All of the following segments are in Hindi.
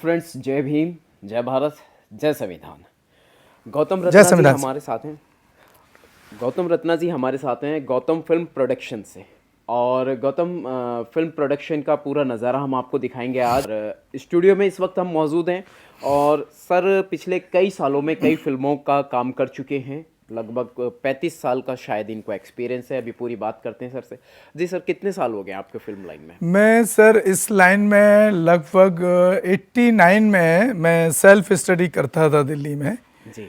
फ्रेंड्स, जय भीम, जय भारत, जय संविधान। गौतम रत्ना जी हमारे साथ हैं। गौतम रत्ना जी हमारे साथ हैं गौतम फिल्म प्रोडक्शन से। और गौतम फिल्म प्रोडक्शन का पूरा नज़ारा हम आपको दिखाएंगे आज। स्टूडियो में इस वक्त हम मौजूद हैं और सर पिछले कई सालों में कई फिल्मों का काम कर चुके हैं। लगभग 35 साल का शायद इनको एक्सपीरियंस है। अभी पूरी बात करते हैं सर से। जी सर, कितने साल हो गए आपके फिल्म लाइन में? मैं सर इस लाइन में लगभग 89 में मैं सेल्फ स्टडी करता था दिल्ली में जी।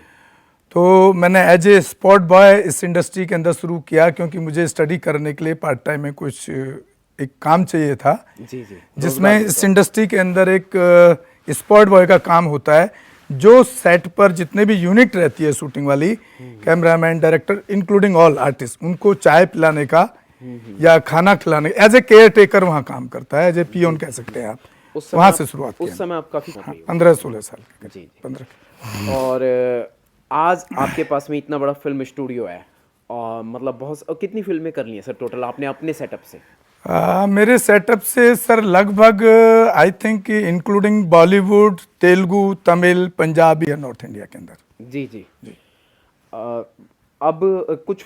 तो मैंने एज ए स्पॉट बॉय इस इंडस्ट्री के अंदर शुरू किया, क्योंकि मुझे स्टडी करने के लिए पार्ट टाइम में कुछ एक काम चाहिए था। जी जी। जिसमें इस इंडस्ट्री के अंदर एक स्पॉट बॉय का काम होता है, जो सेट पर जितने भी यूनिट रहती है शूटिंग वाली, cameraman, director, including all artist, उनको चाय पिलाने का या खाना खिलाने, एज ए केयर टेकर वहाँ काम करता है, एज ए पियोन कह सकते हैं आप। वहाँ से शुरुआत की। उस समय आप काफी 15-16 साल के। जी 15। और आज आपके पास में इतना बड़ा फिल्म स्टूडियो है और मतलब बहुत कितनी फिल्में कर ली हैं सर टोटल आपने अपने सेटअप से? मेरे सेटअप से सर लगभग I think including Bollywood, Telugu, Tamil, Punjabi या नॉर्थ इंडिया के अंदर। जी जी जी। अब कुछ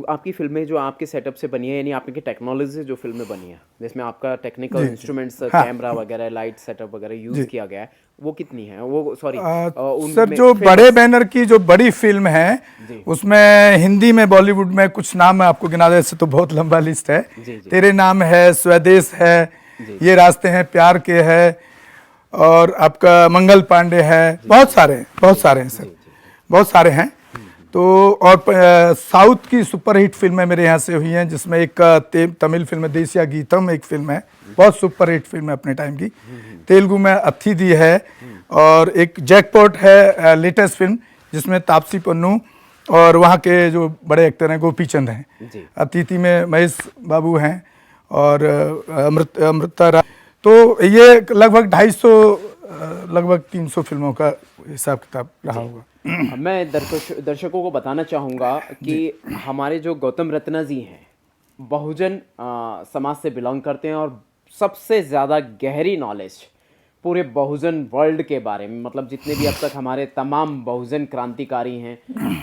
आपकी फिल्में जो आपके सेटअप से बनी है, यानी आपकी टेक्नोलॉजी से जो फिल्में बनी है, जिसमें आपका टेक्निकल इंस्ट्रूमेंट्स, कैमरा वगैरह, लाइट सेटअप वगैरह यूज किया गया है, वो कितनी है? वो सॉरी सर जो बड़े बैनर की जो बड़ी फिल्म है, उसमें हिंदी में, बॉलीवुड में कुछ नाम मैं आपको गिना दे, तो बहुत लंबा लिस्ट है। तेरे नाम है, स्वदेश है, ये रास्ते हैं प्यार के है, और आपका मंगल पांडे है, बहुत सारे हैं सर, बहुत सारे हैं। तो और साउथ की सुपरहिट फिल्में मेरे यहाँ से हुई हैं, जिसमें एक तमिल फिल्म है देसिया गीतम, एक फिल्म है, बहुत सुपरहिट फिल्म है अपने टाइम की। तेलुगु में अथिधि है, और एक जैकपॉट है लेटेस्ट फिल्म, जिसमें तापसी पन्नू और वहाँ के जो बड़े एक्टर हैं गोपीचंद हैं। अतिथि में महेश बाबू हैं और अमृता। तो ये लगभग 250 लगभग 300 फिल्मों का हिसाब किताब रहा होगा। मैं दर्शकों को बताना चाहूँगा कि हमारे जो गौतम रत्ना जी हैं, बहुजन समाज से बिलोंग करते हैं और सबसे ज़्यादा गहरी नॉलेज पूरे बहुजन वर्ल्ड के बारे में, मतलब जितने भी अब तक हमारे तमाम बहुजन क्रांतिकारी हैं,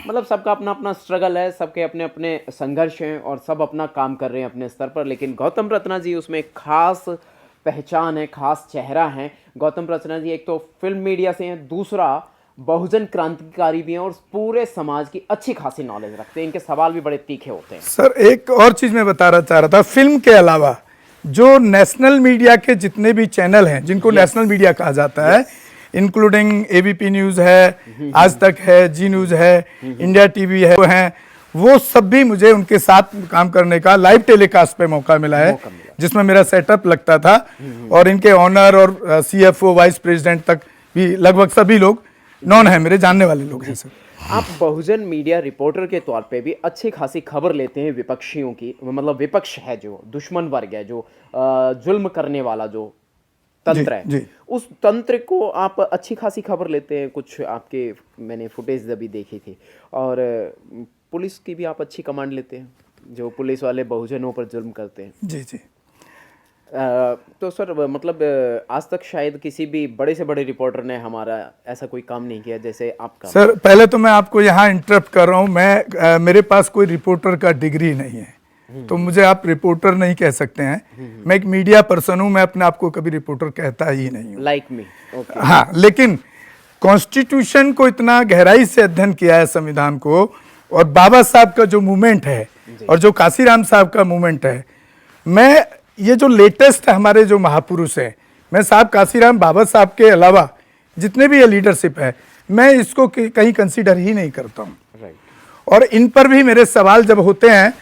मतलब सबका अपना अपना स्ट्रगल है, सबके अपने अपने संघर्ष हैं और सब अपना काम कर रहे हैं अपने स्तर पर। लेकिन गौतम रत्ना जी उसमें एक खास पहचान है, खास चेहरा है। गौतम रत्ना जी एक तो फिल्म मीडिया से हैं, दूसरा बहुजन क्रांतिकारी भी हैं और पूरे समाज की अच्छी खासी नॉलेज रखते हैं। इनके सवाल भी बड़े तीखे होते हैं। सर एक और चीज मैं बताना चाह रहा था, फिल्म के अलावा जो नेशनल मीडिया के जितने भी चैनल हैं, जिनको नेशनल मीडिया कहा जाता है, इंक्लूडिंग एबीपी न्यूज है, आज तक है, जी न्यूज है, इंडिया टीवी है, वो सब भी मुझे उनके साथ काम करने का लाइव टेलीकास्ट पे मौका मिला है, जिसमें मेरा सेटअप लगता था। और इनके ऑनर और सीएफओ, वाइस प्रेसिडेंट तक भी लगभग सभी लोग नॉन है, मेरे जानने वाले लोग हैं सर। आप बहुजन मीडिया रिपोर्टर के तौर पे भी अच्छी खासी खबर लेते हैं विपक्षियों की, मतलब विपक्ष है जो दुश्मन वर्ग है, जो जुल्म करने वाला जो तंत्र है, उस तंत्र को आप अच्छी खासी खबर लेते हैं। कुछ आपके मैंने फुटेज अभी देखी थी। और पुलिस की भी आप अच्छी कमांड लेते हैं, जो पुलिस वाले बहुजनों पर जुल्म करते हैं। जी जी। तो सर मतलब आज तक शायद किसी भी बड़े से बड़े रिपोर्टर ने हमारा ऐसा कोई काम नहीं किया जैसे आपका। सर पहले तो मैं आपको यहाँ इंटरप्ट कर रहा हूँ, मैं मेरे पास कोई रिपोर्टर का डिग्री नहीं है, तो मुझे आप रिपोर्टर नहीं कह सकते हैं। मैं एक मीडिया पर्सन हूँ, मैं अपने आप को कभी रिपोर्टर कहता ही नहीं हूँ। Like me. हाँ, लेकिन कॉन्स्टिट्यूशन को इतना गहराई से अध्ययन किया है, संविधान को, और बाबा साहब का जो मूवमेंट है और जो काशीराम साहब का मूवमेंट है, मैं ये जो लेटेस्ट है हमारे जो महापुरुष हैं, मैं साहब काशीराम बाबा साहब के अलावा जितने भी ये लीडरशिप है, मैं इसको कहीं कंसीडर ही नहीं करता हूँ। और इन पर भी मेरे सवाल जब होते हैं,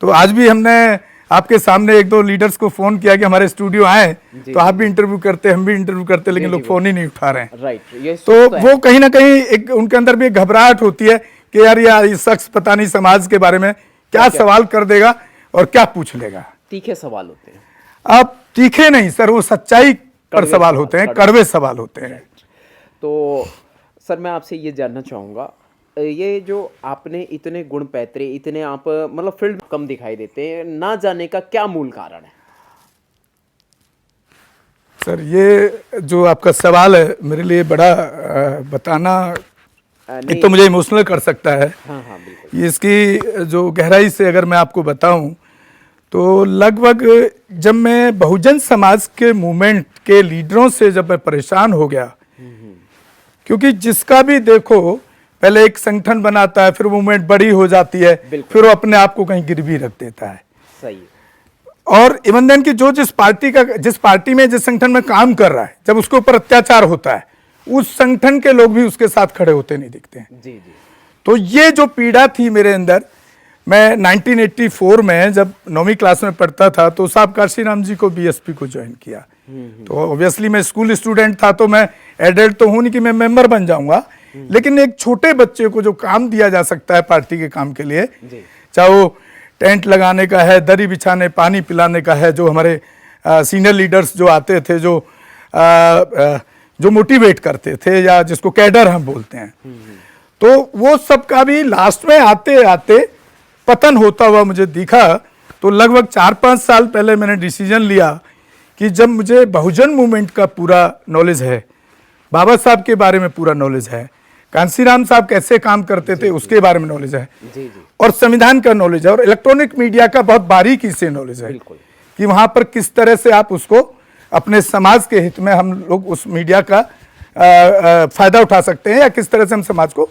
तो आज भी हमने आपके सामने एक दो लीडर्स को फोन किया कि हमारे स्टूडियो आए, तो आप भी इंटरव्यू करते, हम भी इंटरव्यू करते, लेकिन लोग फोन ही नहीं उठा रहे हैं। तो वो कहीं ना कहीं एक उनके अंदर भी एक घबराहट होती है कि यार ये शख्स पता नहीं समाज के बारे में क्या सवाल कर देगा और क्या पूछ लेगा। तीखे सवाल होते हैं। आप तीखे नहीं सर, वो सच्चाई पर सवाल होते हैं, कड़वे सवाल होते हैं। तो सर मैं आपसे ये जानना चाहूँगा, ये जो आपने इतने गुण पैतरे, इतने आप मतलब फील्ड कम दिखाई देते हैं, ना जाने का क्या मूल कारण है? सर ये जो आपका सवाल है मेरे लिए बड़ा बताना एक तो मुझे इमोशनल कर सकता है। हाँ हाँ बिल्कुल। इसकी जो गहराई से अगर मैं आपको बताऊं तो लगभग जब मैं बहुजन समाज के मूवमेंट के लीडरों से जब मैं परेशान हो गया, क्योंकि जिसका भी देखो पहले एक संगठन बनाता है, फिर मूवमेंट बड़ी हो जाती है, फिर वो अपने आप को कहीं गिरवी रख देता है। सही है। और इवन देन की जो जिस पार्टी में जिस संगठन में काम कर रहा है, जब उसके ऊपर अत्याचार होता है, उस संगठन के लोग भी उसके साथ खड़े होते नहीं दिखते हैं। जी जी। तो ये जो पीड़ा थी मेरे अंदर, मैं 1984 में जब 9वीं क्लास में पढ़ता था तो साहब काशीराम जी को बीएसपी को ज्वाइन किया। तो ऑब्वियसली मैं स्कूल स्टूडेंट था, तो मैं एडल्ट तो हूं नहीं कि मैं मेंबर बन जाऊंगा, लेकिन एक छोटे बच्चे को जो काम दिया जा सकता है पार्टी के काम के लिए, चाहे वो टेंट लगाने का है, दरी बिछाने, पानी पिलाने का है, जो हमारे सीनियर लीडर्स जो आते थे, जो मोटिवेट करते थे, या जिसको कैडर हम बोलते हैं, तो वो सब का भी लास्ट में आते आते पतन होता हुआ मुझे दिखा। तो लगभग 4-5 साल पहले मैंने डिसीजन लिया कि जब मुझे बहुजन मूवमेंट का पूरा नॉलेज है, बाबा साहब के बारे में पूरा नॉलेज है, कांसीराम साहब कैसे काम करते थे उसके बारे में नॉलेज है, और संविधान का नॉलेज है, और इलेक्ट्रॉनिक मीडिया का बहुत बारीकी से नॉलेज है कि वहां पर किस तरह से आप उसको अपने समाज के हित में हम लोग उस मीडिया का फायदा उठा सकते हैं, या किस तरह से हम समाज को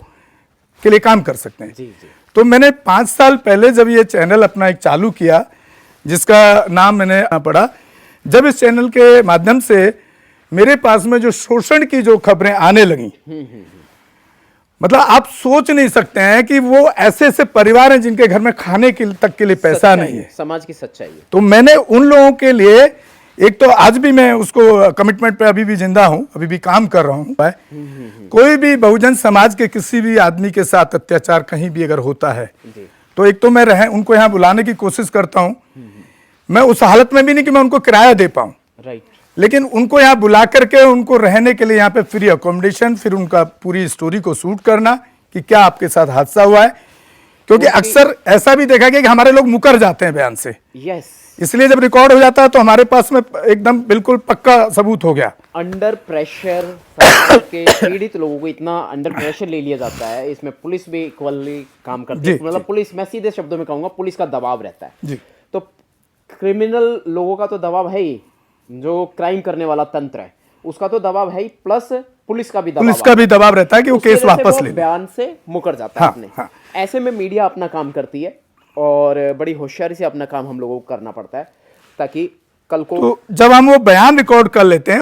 के लिए काम कर सकते हैं। तो मैंने 5 साल पहले जब ये चैनल अपना एक चालू किया, जिसका नाम मैंने पढ़ा, जब इस चैनल के माध्यम से मेरे पास में जो शोषण की जो खबरें आने लगी, मतलब आप सोच नहीं सकते हैं कि वो ऐसे ऐसे परिवार हैं जिनके घर में खाने के तक के लिए पैसा नहीं है, समाज की सच्चाई है। तो मैंने उन लोगों के लिए, एक तो आज भी मैं उसको कमिटमेंट पे अभी भी जिंदा हूं, अभी भी काम कर रहा हूं। कोई भी बहुजन समाज के किसी भी आदमी के साथ अत्याचार कहीं भी अगर होता है, तो एक तो मैं उनको यहाँ बुलाने की कोशिश करता हूं। मैं उस हालत में भी नहीं कि मैं उनको किराया दे पाऊं, लेकिन उनको यहाँ बुला करके उनको रहने के लिए यहाँ पे फ्री अकोमोडेशन, फिर उनका पूरी स्टोरी को शूट करना कि क्या आपके साथ हादसा हुआ है, क्योंकि अक्सर ऐसा भी देखा गया कि हमारे लोग मुकर जाते हैं बयान से। इसलिए जब रिकॉर्ड हो जाता है तो हमारे पास में एकदम बिल्कुल पक्का सबूत हो गया। अंडर प्रेशर समाज के पीड़ित लोगों को इतना अंडर प्रेशर ले लिया जाता है, इसमें पुलिस भी इक्वली काम करती है, मतलब पुलिस, मैं सीधे शब्दों में कहूंगा, पुलिस का दबाव रहता है। तो क्रिमिनल लोगों का तो दबाव है ही, जो क्राइम करने वाला तंत्र है उसका तो दबाव है ही, प्लस पुलिस का भी दबाव रहता है कि वो केस वापस ले, बयान से मुकर जाता है अपने। ऐसे में मीडिया अपना काम करती है, और बड़ी होशियारी से अपना काम हम लोगों को करना पड़ता है, ताकि कल को तो जब हम वो बयान रिकॉर्ड कर लेते हैं,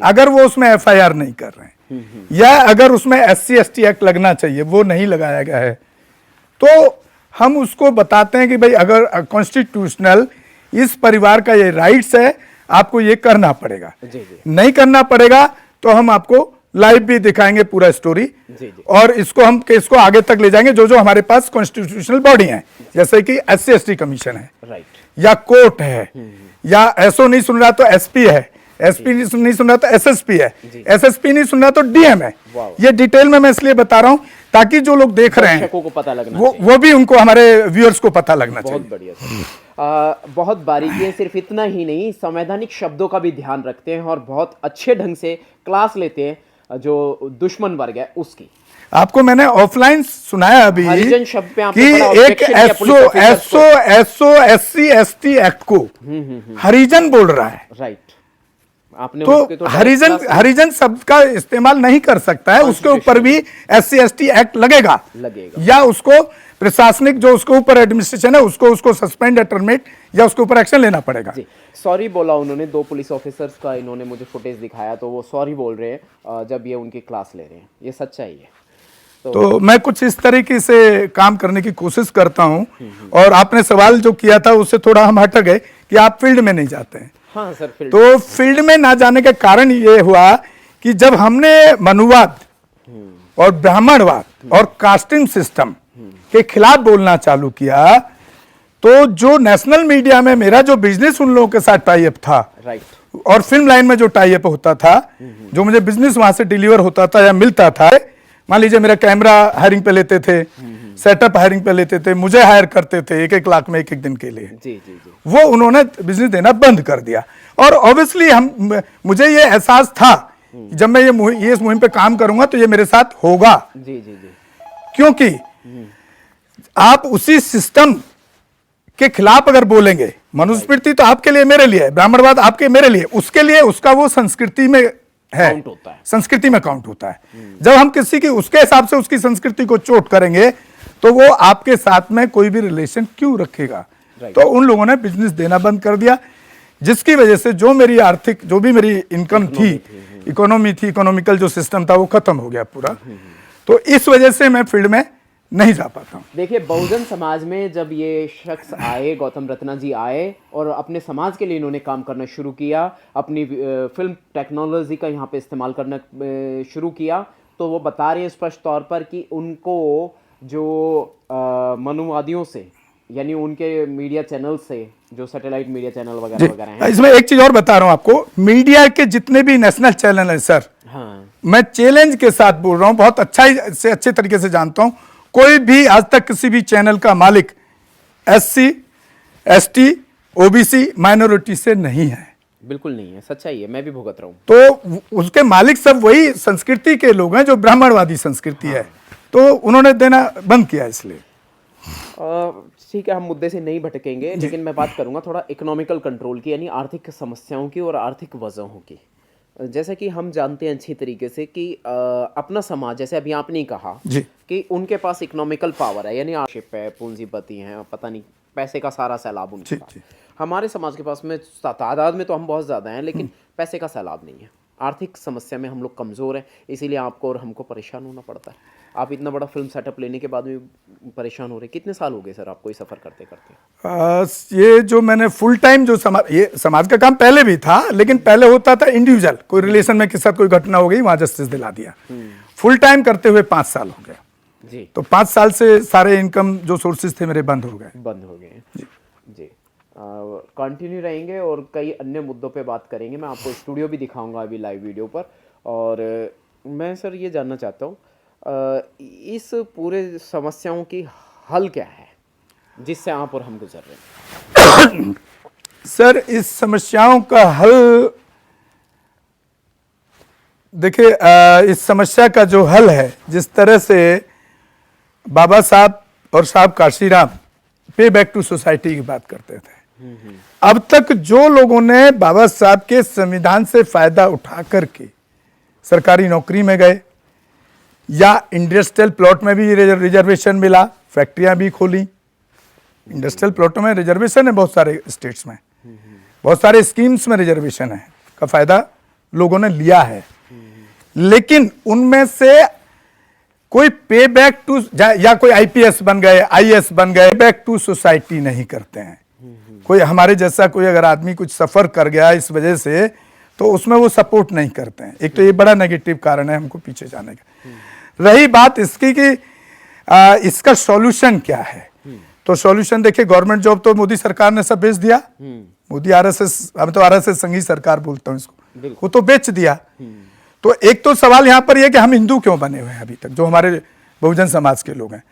अगर वो उसमें एफआईआर नहीं कर रहे हैं, या अगर उसमें SC/ST एक्ट लगना चाहिए वो नहीं लगाया गया है, तो हम उसको बताते हैं कि भाई अगर कॉन्स्टिट्यूशनल इस परिवार का ये राइट्स है, आपको ये करना पड़ेगा। नहीं करना पड़ेगा तो हम आपको लाइव भी दिखाएंगे पूरा स्टोरी, और इसको हम केस को आगे तक ले जाएंगे। जो जो हमारे पास कॉन्स्टिट्यूशनल बॉडी है, जैसे कि SC/ST कमीशन है, या कोर्ट है, या एसओ नहीं सुन रहा तो SP है, SP नहीं सुन रहा तो SSP है, SSP नहीं सुन रहा तो DM है। ये डिटेल में मैं इसलिए बता रहा हूं ताकि जो लोग देख रहे हैं को पता लगना वो भी उनको, हमारे व्यूअर्स को पता लगना चाहिए। बहुत बढ़िया। बहुत बारीकी, सिर्फ इतना ही नहीं, संवैधानिक शब्दों का भी ध्यान रखते हैं, और बहुत अच्छे ढंग से क्लास लेते हैं जो दुश्मन वर्ग है उसकी। आपको मैंने ऑफलाइन सुनाया अभी हरिजन शब्द पे कि एक SO SC/ST एक्ट को हरिजन बोल रहा है, राइट। आपने तो हरिजन शब्द का इस्तेमाल नहीं कर सकता है, उसके ऊपर भी SC/ST एक्ट लगेगा, या उसको प्रशासनिक जो उसके ऊपर एडमिनिस्ट्रेशन है उसको सस्पेंड या टर्मिनेट, या उसके ऊपर एक्शन लेना पड़ेगा। सॉरी बोला उन्होंने, 2 पुलिस ऑफिसर्स का इन्होंने मुझे फुटेज दिखाया, तो वो सॉरी बोल रहे हैं जब ये उनकी क्लास ले रहे हैं, ये सच्चाई है। तो मैं कुछ इस तरीके से काम करने की कोशिश करता हूं। और आपने सवाल जो किया था उससे थोड़ा हम हट गए कि आप फील्ड में नहीं जाते हैं। हाँ सर, तो फील्ड में ना जाने का कारण ये हुआ कि जब हमने मनुवाद और ब्राह्मणवाद और कास्टिंग सिस्टम के खिलाफ बोलना चालू किया, तो जो नेशनल मीडिया में मेरा जो बिजनेस उन लोगों के साथ टाई अप था, और फिल्म लाइन में जो टाई अप होता था, जो मुझे बिजनेस वहां से डिलीवर होता था या मिलता था, मान लीजिए मेरा कैमरा हायरिंग पे लेते थे, सेटअप हायरिंग पे लेते थे, मुझे हायर करते थे 1-1 लाख में एक दिन के लिए। जी जी जी। वो उन्होंने बिजनेस देना बंद कर दिया। और ऑब्वियसली मुझे ये एहसास था कि जब मैं ये इस मुहिम पे काम करूंगा तो ये मेरे साथ होगा। जी जी जी। क्योंकि आप उसी सिस्टम के खिलाफ अगर बोलेंगे, मनुस्मृति तो आपके लिए मेरे लिए है, ब्राह्मणवाद आपके मेरे लिए, उसके लिए उसका वो संस्कृति में है, काउंट होता है, संस्कृति में काउंट होता है। जब हम किसी की उसके हिसाब से उसकी संस्कृति को चोट करेंगे तो वो आपके साथ में कोई भी रिलेशन क्यों रखेगा। तो उन लोगों ने बिजनेस देना बंद कर दिया, जिसकी वजह से जो मेरी आर्थिक, जो भी मेरी इनकम थी, इकोनॉमी थी, इकोनॉमिकल जो सिस्टम था वो खत्म हो गया पूरा। तो इस वजह से मैं फील्ड में नहीं जा पाता हूँ। देखिए, बहुजन समाज में जब ये शख्स आए, गौतम रत्ना जी आए और अपने समाज के लिए इन्होंने काम करना शुरू किया, अपनी फिल्म टेक्नोलॉजी का यहाँ पे इस्तेमाल करना शुरू किया, तो वो बता रहे हैं स्पष्ट तौर पर कि उनको जो मनुवादियों से, यानी उनके मीडिया चैनल से, जो सैटेलाइट मीडिया चैनल वगैरह वगैरह हैं। इसमें एक चीज और बता रहा हूं आपको, मीडिया के जितने भी नेशनल चैनल हैं सर, हाँ, मैं चैलेंज के साथ बोल रहा हूं, बहुत अच्छे तरीके से जानता हूं, कोई भी आज तक किसी भी चैनल का मालिक SC, ST, OBC, माइनॉरिटी से नहीं है। बिल्कुल नहीं है, सच्चाई है, मैं भी भुगत रहा हूँ। तो उसके मालिक सब वही संस्कृति के लोग हैं जो ब्राह्मणवादी संस्कृति है, तो उन्होंने देना बंद किया। इसलिए ठीक है, हम मुद्दे से नहीं भटकेंगे, लेकिन मैं बात करूंगा थोड़ा इकोनॉमिकल कंट्रोल की, यानी आर्थिक समस्याओं की और आर्थिक वजहों की। जैसा कि हम जानते हैं अच्छी तरीके से कि अपना समाज, जैसे अभी आपने कहा जी, कि उनके पास इकोनॉमिकल पावर है, यानी आशिप है, पूंजीपति हैं, पता नहीं पैसे का सारा सैलाब उनके पास। हमारे समाज के पास में तादाद में तो हम बहुत ज़्यादा हैं, लेकिन पैसे का सैलाब नहीं है। आर्थिक समस्या में हम लोग कमज़ोर हैं, इसीलिए आपको और हमको परेशान होना पड़ता है। आप इतना बड़ा फिल्म सेटअप लेने के बाद भी परेशान हो रहे। कितने साल हो गए सर आपको ये सफ़र करते करते? ये जो मैंने फुल टाइम जो ये समाज का काम पहले भी था, लेकिन पहले होता था इंडिविजुअल, कोई रिलेशन में किसी साथ कोई घटना हो गई, वहाँ जस्टिस दिला दिया। फुल टाइम करते हुए 5 साल हो गए जी। तो 5 साल से सारे इनकम जो सोर्सेज थे मेरे बंद हो गए। जी। कंटिन्यू रहेंगे और कई अन्य मुद्दों पे बात करेंगे। मैं आपको स्टूडियो भी दिखाऊंगा अभी लाइव वीडियो पर। और मैं सर ये जानना चाहता हूँ, इस पूरे समस्याओं की हल क्या है जिससे आप और हम गुजर रहे हैं? सर, इस समस्याओं का हल देखिए, इस समस्या का जो हल है, जिस तरह से बाबा साहब और साहब काशीराम पे बैक टू सोसाइटी की बात करते थे, अब तक जो लोगों ने बाबा साहब के संविधान से फायदा उठा करके सरकारी नौकरी में गए या इंडस्ट्रियल प्लॉट में भी रिजर्वेशन मिला, फैक्ट्रियां भी खोली, इंडस्ट्रियल प्लॉटों में रिजर्वेशन है, बहुत सारे स्टेट्स में, बहुत सारे स्कीम्स में रिजर्वेशन है, का फायदा लोगों ने लिया है, लेकिन उनमें से कोई पे बैक टू, या कोई IPS बन गए, IAS बन गए, बैक टू सोसाइटी नहीं करते हैं। कोई हमारे जैसा कोई अगर आदमी कुछ सफर कर गया इस वजह से, तो उसमें वो सपोर्ट नहीं करते हैं। एक तो ये बड़ा नेगेटिव कारण है हमको पीछे जाने का। रही बात इसकी कि इसका सॉल्यूशन क्या है, तो सॉल्यूशन देखिए, गवर्नमेंट जॉब तो मोदी सरकार ने सब बेच दिया। मोदी RSS, हम तो RSS संघी सरकार बोलता हूँ इसको, वो तो बेच दिया। तो एक तो सवाल यहाँ पर यह कि हम हिंदू क्यों बने हुए हैं अभी तक, जो हमारे बहुजन समाज के लोग हैं।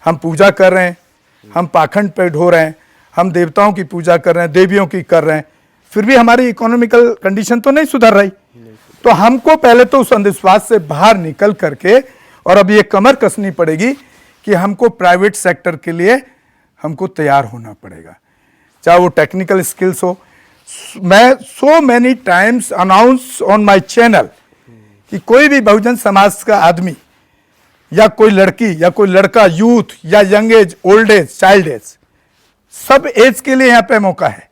हम पूजा कर रहे हैं, हम पाखंड पे ढो रहे हैं, हम देवताओं की पूजा कर रहे हैं, देवियों की कर रहे हैं, फिर भी हमारी इकोनॉमिकल कंडीशन तो नहीं सुधर रही। तो हमको पहले तो उस अंधविश्वास से बाहर निकल करके, और अब ये कमर कसनी पड़ेगी कि हमको प्राइवेट सेक्टर के लिए हमको तैयार होना पड़ेगा, चाहे वो टेक्निकल स्किल्स हो। मैं so many times announce on my channel कि कोई भी बहुजन समाज का आदमी या कोई लड़की या कोई लड़का, यूथ या young age, old age, child age, सब एज के लिए यहाँ पे मौका है।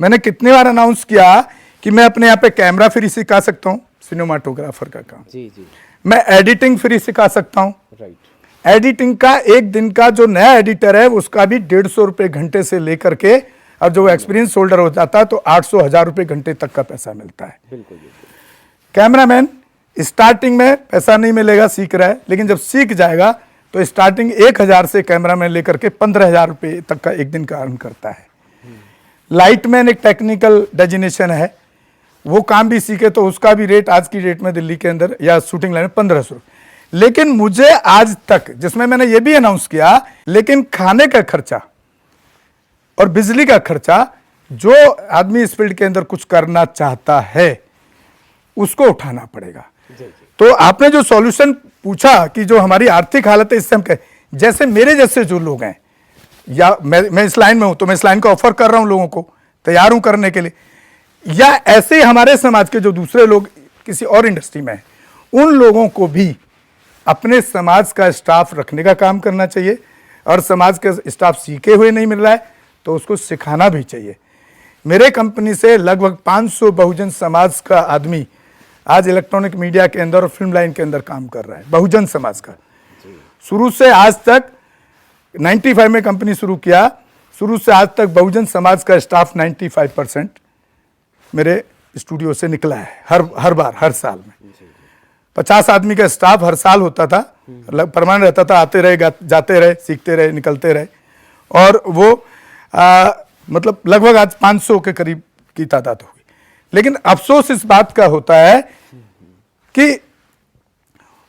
मैंने कितने बार अनाउंस किया कि मैं अपने यहाँ पे कैमरा फ्री सिखा सकता हूँ, सिनेमाटोग्राफर का काम। जी जी। मैं एडिटिंग फ्री सिखा सकता हूँ। राइट। एडिटिंग का एक दिन का जो नया एडिटर है उसका भी 150 रुपये घंटे से लेकर के, और जो एक्सपीरियंस होल्डर हो जाता है तो 800-1000 रुपये घंटे तक का पैसा मिलता है। बिल्कुल बिल्कुल। कैमरामैन स्टार्टिंग में पैसा नहीं मिलेगा, सीख रहा है, लेकिन जब सीख जाएगा तो स्टार्टिंग 1000 से कैमरामैन लेकर के 15,000 रुपये तक का एक दिन का अर्न करता है। लाइटमैन एक टेक्निकल डेजिग्नेशन है, वो काम भी सीखे तो उसका भी रेट आज की डेट में दिल्ली के अंदर या शूटिंग लाइन में 1500। लेकिन मुझे आज तक, जिसमें मैंने ये भी अनाउंस किया, लेकिन खाने का खर्चा और बिजली का खर्चा जो आदमी इस फील्ड के अंदर कुछ करना चाहता है उसको उठाना पड़ेगा। तो आपने जो सॉल्यूशन पूछा कि जो हमारी आर्थिक हालत है, इससे हम जैसे मेरे जैसे जो लोग हैं, या मैं इस लाइन में हूं तो मैं इस लाइन का ऑफर कर रहा हूं, लोगों को तैयार हूं करने के लिए, या ऐसे हमारे समाज के जो दूसरे लोग किसी और इंडस्ट्री में हैं, उन लोगों को भी अपने समाज का स्टाफ रखने का काम करना चाहिए। और समाज का स्टाफ सीखे हुए नहीं मिल रहा है तो उसको सिखाना भी चाहिए। मेरे कंपनी से लगभग 500 बहुजन समाज का आदमी आज इलेक्ट्रॉनिक मीडिया के अंदर और फिल्म लाइन के अंदर काम कर रहा है, बहुजन समाज का। शुरू से आज तक 95 में कंपनी शुरू किया, शुरू से आज तक बहुजन समाज का स्टाफ 95% मेरे स्टूडियो से निकला है। हर बार, हर साल में 50 आदमी का स्टाफ हर साल होता था, परमानेंट रहता था, आते रहे, जाते रहे, सीखते रहे, निकलते रहे। और वो मतलब लगभग आज 500 के करीब की तादाद हुई। लेकिन अफसोस इस बात का होता है कि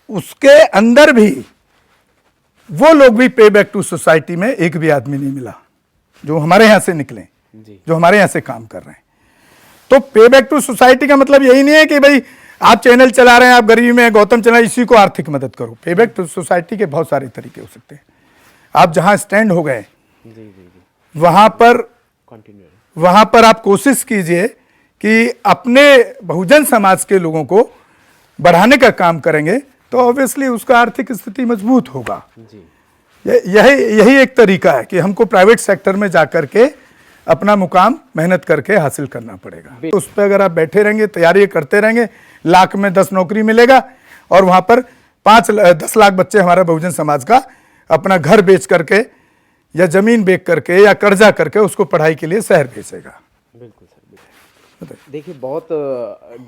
उसके अंदर भी वो लोग भी पे बैक टू सोसाइटी में एक भी आदमी नहीं मिला जो हमारे यहां से निकले, जो हमारे यहां से काम कर रहे हैं। तो पे बैक टू सोसाइटी का मतलब यही नहीं है कि भाई आप चैनल चला रहे हैं, आप गरीबी में, गौतम चला, इसी को आर्थिक मदद करो। पे बैक टू सोसाइटी के बहुत सारे तरीके हो सकते हैं। आप जहां स्टैंड हो गए वहां पर आप कोशिश कीजिए कि अपने बहुजन समाज के लोगों को बढ़ाने का काम करेंगे तो ऑब्वियसली उसका आर्थिक स्थिति मजबूत होगा। यही एक तरीका है कि हमको प्राइवेट सेक्टर में जाकर के अपना मुकाम मेहनत करके हासिल करना पड़ेगा। उस पर अगर आप बैठे रहेंगे, तैयारी करते रहेंगे, लाख में 10 नौकरी मिलेगा और वहां पर 10 लाख बच्चे हमारा बहुजन समाज का अपना घर बेच करके या जमीन बेच करके या कर्जा करके उसको पढ़ाई के लिए शहर भेजेगा। बिल्कुल सर, बिल्कुल। देखिए, बहुत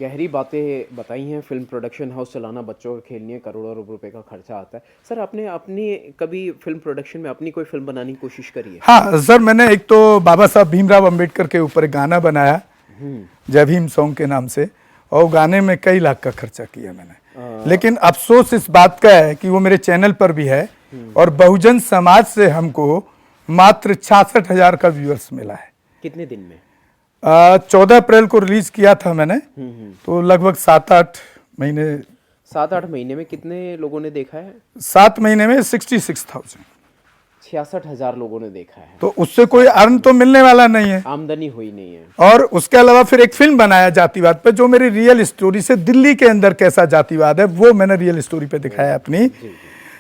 गहरी बातें बताई हैं। फिल्म प्रोडक्शन हाउस चलाना, बच्चों के खेलने करोड़ों रुपए का खर्चा आता है। सर, आपने अपनी कभी फिल्म प्रोडक्शन में अपनी कोई फिल्म बनाने की कोशिश करी है? हाँ सर, मैंने एक तो बाबा साहब भीमराव अंबेडकर के ऊपर एक गाना बनाया, जय भीम सॉन्ग के नाम से, और गाने में कई लाख का खर्चा किया मैंने। लेकिन अफसोस इस बात का है कि वो मेरे चैनल पर भी है और बहुजन समाज से हमको मात्र 66,000 का व्यूअर्स मिला है। कितने दिन में? 14 अप्रैल को रिलीज किया था मैंने, तो लगभग 7-8 महीने। 7-8 महीने में कितने लोगों ने देखा है? 7 महीने में 66,000, 66,000 लोगों ने देखा है। तो उससे कोई अर्न तो मिलने वाला नहीं है, आमदनी हुई नहीं है। और उसके अलावा फिर एक फिल्म बनाया जातिवाद पे, जो मेरी रियल स्टोरी से, दिल्ली के अंदर कैसा जातिवाद है वो मैंने रियल स्टोरी पे दिखाया अपनी,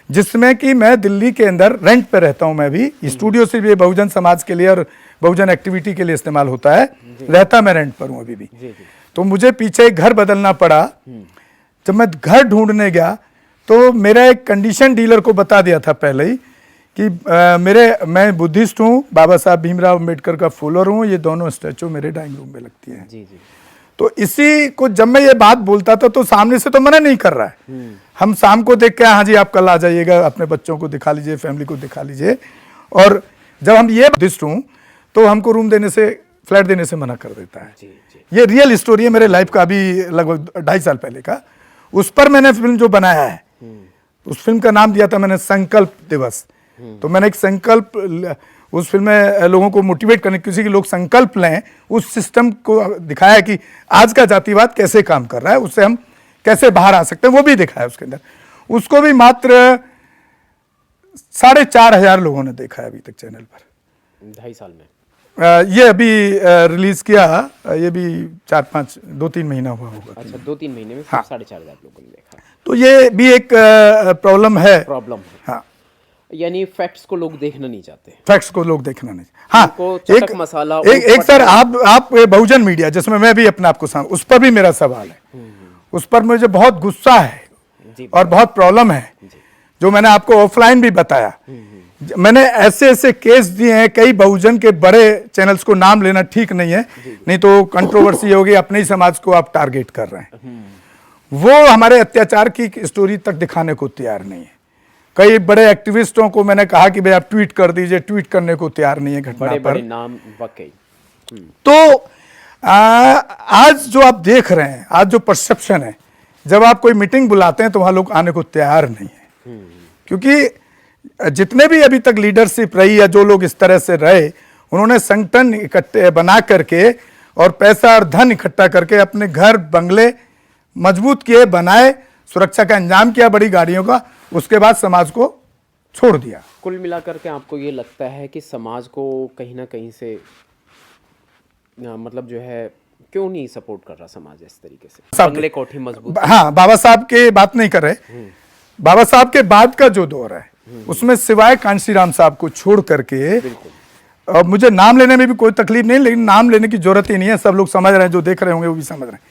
जिसमें कि मैं दिल्ली के अंदर रेंट पे रहता हूं। मैं भी स्टूडियो से भी बहुजन समाज के लिए और बहुजन एक्टिविटी के लिए इस्तेमाल होता है, रहता मैं रेंट पर हूं अभी भी। तो मुझे पीछे एक घर बदलना पड़ा। जब मैं घर ढूंढने गया तो मेरा एक कंडीशन डीलर को बता दिया था पहले ही कि मैं बुद्धिस्ट हूँ, बाबा साहब भीमराव अम्बेडकर का फॉलोअर हूँ, ये दोनों स्टैचू मेरे डाइनिंग रूम में लगती है। तो इसी को जब मैं ये बात बोलता था तो सामने से तो मना नहीं कर रहा है, हम शाम को देख के, हाँ जी आप कल आ जाइएगा, अपने बच्चों को दिखा लीजिए, फैमिली को दिखा लीजिए। और जब हम ये बुद्धिस्ट हूँ तो हमको रूम देने से, फ्लैट देने से मना कर देता है। ये रियल स्टोरी है मेरे लाइफ का, अभी लगभग 2.5 साल पहले का। उस पर मैंने फिल्म जो बनाया है, उस फिल्म का नाम दिया था मैंने संकल्प दिवस। तो मैंने एक संकल्प, उस फिल्म में लोगों को मोटिवेट करने, किसी के लोग संकल्प लें, उस सिस्टम को दिखाया कि आज का जातिवाद कैसे काम कर रहा है, उससे हम कैसे बाहर आ सकते हैं, वो भी दिखाया उसके अंदर। उसको भी मात्र 4,500 लोगों ने देखा है अभी तक चैनल पर 2.5 साल में। ये अभी रिलीज किया, ये भी 2-3 महीना हुआ होगा। अच्छा, 2-3 महीने में हाँ। 4,500 लोगों ने देखा। तो ये भी एक प्रॉब्लम है। हाँ, यानी फैक्ट्स को लोग देखना नहीं चाहते। फैक्ट्स को लोग देखना नहीं। हाँ, चटक मसाला, एक सर, आप बहुजन मीडिया, जिसमें मैं भी अपने आप को उस पर भी मेरा सवाल है। उस पर मुझे बहुत गुस्सा है और बहुत प्रॉब्लम है, जो मैंने आपको ऑफलाइन भी बताया। मैंने ऐसे केस दिए हैं, कई बहुजन के बड़े चैनल्स को नाम लेना ठीक नहीं है, नहीं तो कंट्रोवर्सी होगी, अपने ही समाज को आप टारगेट कर रहे हैं। वो हमारे अत्याचार की स्टोरी तक दिखाने को तैयार नहीं है। कई बड़े एक्टिविस्टों को मैंने कहा कि भाई आप ट्वीट कर दीजिए, ट्वीट करने को तैयार नहीं है घटना पर। बड़े नाम वाकई। तो आज जो आप देख रहे हैं, आज जो परसेप्शन है जब आप कोई मीटिंग बुलाते हैं तो वहां लोग आने को तैयार नहीं है, क्योंकि जितने भी अभी तक लीडरशिप रही या जो लोग इस तरह से रहे, उन्होंने संगठन इकट्ठे बना करके और पैसा और धन इकट्ठा करके अपने घर बंगले मजबूत किए, बनाए, सुरक्षा का इंतजाम किया बड़ी गाड़ियों का, उसके बाद समाज को छोड़ दिया। कुल मिलाकर के आपको ये लगता है कि समाज को कहीं ना कहीं से मतलब जो है क्यों नहीं सपोर्ट कर रहा समाज इस तरीके से, बंगले कोठी मजबूत? हाँ, बाबा साहब के बात नहीं कर रहे, बाबा साहब के बाद का जो दौर है उसमें सिवाय कांशीराम साहब को छोड़ करके, अब मुझे नाम लेने में भी कोई तकलीफ नहीं, लेकिन नाम लेने की जरूरत ही नहीं है, सब लोग समझ रहे हैं, जो देख रहे होंगे वो भी समझ रहे हैं।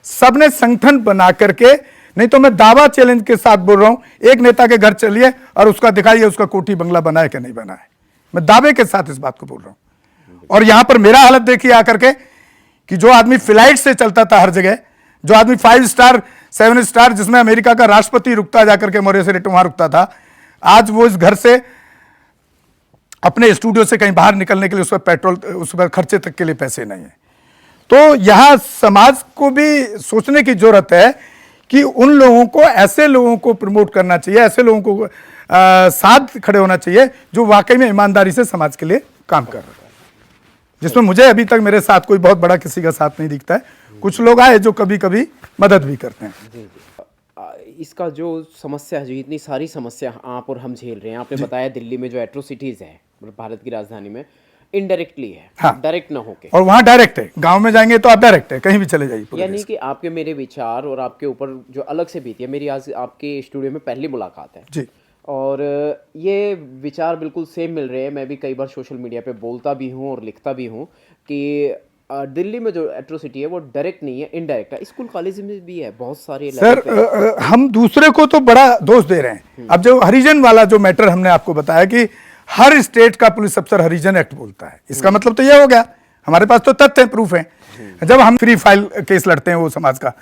सबने संगठन बना करके, नहीं तो मैं दावा चैलेंज के साथ बोल रहा हूं, एक नेता के घर चलिए और उसका दिखाइए उसका कोठी बंगला बना है कि नहीं बना है। मैं दावे के साथ इस बात को बोल रहा हूं। और यहां पर मेरा हालत देखिए आकर के, कि जो आदमी फ्लाइट से चलता था हर जगह, जो आदमी 5 स्टार 7 स्टार जिसमें अमेरिका का राष्ट्रपति रुकता जाकर के मोरे से रेट वहां रुकता था, आज वो इस घर से अपने स्टूडियो से कहीं बाहर निकलने के लिए उस पर पेट्रोल, उस पर खर्चे तक के लिए पैसे नहीं है। तो यहां समाज को भी सोचने की जरूरत है कि उन लोगों को, ऐसे लोगों को प्रमोट करना चाहिए, ऐसे लोगों को साथ खड़े होना चाहिए जो वाकई में ईमानदारी से समाज के लिए काम कर रहे हैं, जिसमें मुझे अभी तक मेरे साथ कोई बहुत बड़ा किसी का साथ नहीं दिखता है। कुछ लोग आए जो कभी कभी मदद भी करते हैं। जी जी। इसका जो समस्या है, जो इतनी सारी समस्या आप और हम झेल रहे हैं, आपने बताया दिल्ली में जो एट्रोसिटीज है भारत की राजधानी में, इनडायरेक्टली है, हाँ, डायरेक्ट ना होके, और वहां डायरेक्ट है, गांव में जाएंगे तो आप डायरेक्ट है, कहीं भी चले जाइए। यानी कि आपके मेरे विचार और आपके ऊपर जो अलग से बीती है, मेरी आज आपके स्टूडियो में पहली मुलाकात है जी, और ये विचार बिल्कुल सेम मिल रहे हैं। मैं भी कई बार सोशल मीडिया पे बोलता भी हूँ और लिखता भी हूँ कि दिल्ली में जो एट्रोसिटी है वो डायरेक्ट नहीं है, इनडायरेक्ट है। स्कूल कॉलेज में भी है बहुत सारे। सर हम दूसरे को तो बड़ा दोष दे रहे हैं। अब जो हरिजन वाला जो मैटर हमने आपको बताया कि हर स्टेट का पुलिस अफसर हरिजन एक्ट बोलता है, इसका मतलब तो यह हो गया, हमारे पास तो तथ्य है, प्रूफ है। जब हम फ्री फाइल केस लड़ते हैं वो समाज का,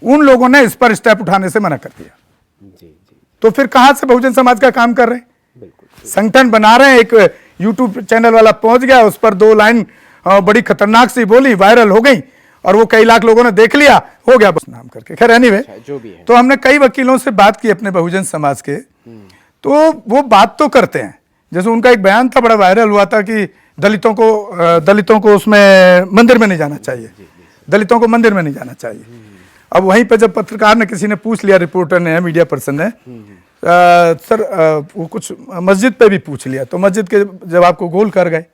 उन लोगों ने इस पर स्टेप उठाने से मना कर दिया। जी जी। तो फिर कहां से बहुजन समाज का काम कर रहे हैं? बिल्कुल संगठन बना रहे हैं, एक यूट्यूब चैनल वाला पहुंच गया, उस पर 2 लाइन बड़ी खतरनाक सी बोली, वायरल हो गई और वो कई लाख लोगों ने देख लिया, हो गया बस नाम करके। खैर एनीवे, जो भी है। तो हमने कई वकीलों से बात की अपने बहुजन समाज के, तो वो बात तो करते हैं। जैसे उनका एक बयान था, बड़ा वायरल हुआ था कि दलितों को उसमें मंदिर में नहीं जाना चाहिए, दलितों को मंदिर में नहीं जाना चाहिए। अब वहीं पे जब पत्रकार ने, किसी ने पूछ लिया, रिपोर्टर ने, मीडिया पर्सन ने, सर वो कुछ मस्जिद पे भी पूछ लिया, तो मस्जिद के जवाब को गोल कर गए।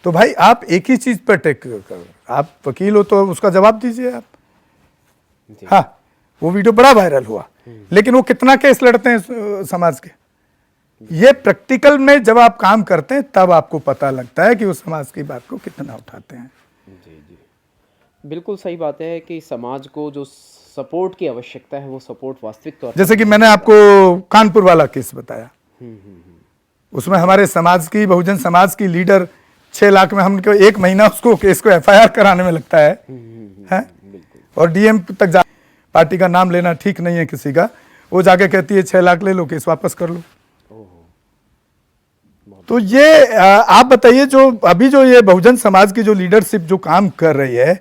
तो भाई आप एक ही चीज पर टेक करो, आप वकील हो तो उसका जवाब दीजिए आप। हाँ, वो वीडियो बड़ा वायरल हुआ, लेकिन वो कितना केस लड़ते हैं समाज के। ये प्रैक्टिकल में जब आप काम करते हैं तब आपको पता लगता है कि वो समाज की बात को कितना उठाते हैं। जी जी, बिल्कुल सही बात है कि समाज को जो सपोर्ट की आवश्यकता है वो सपोर्ट वास्तविक तौर पर, जैसे कि मैंने आपको कानपुर वाला केस बताया, उसमें हमारे समाज की, बहुजन समाज की लीडर 6 लाख में, हमको 1 महीना उसको केस को FIR कराने में लगता है, और DM तक जा, पार्टी का नाम लेना ठीक नहीं है किसी का, वो जाके कहती है 6 लाख ले लो, केस वापस कर लो। तो ये आप बताइए, जो अभी जो ये बहुजन समाज की जो लीडरशिप जो काम कर रही है,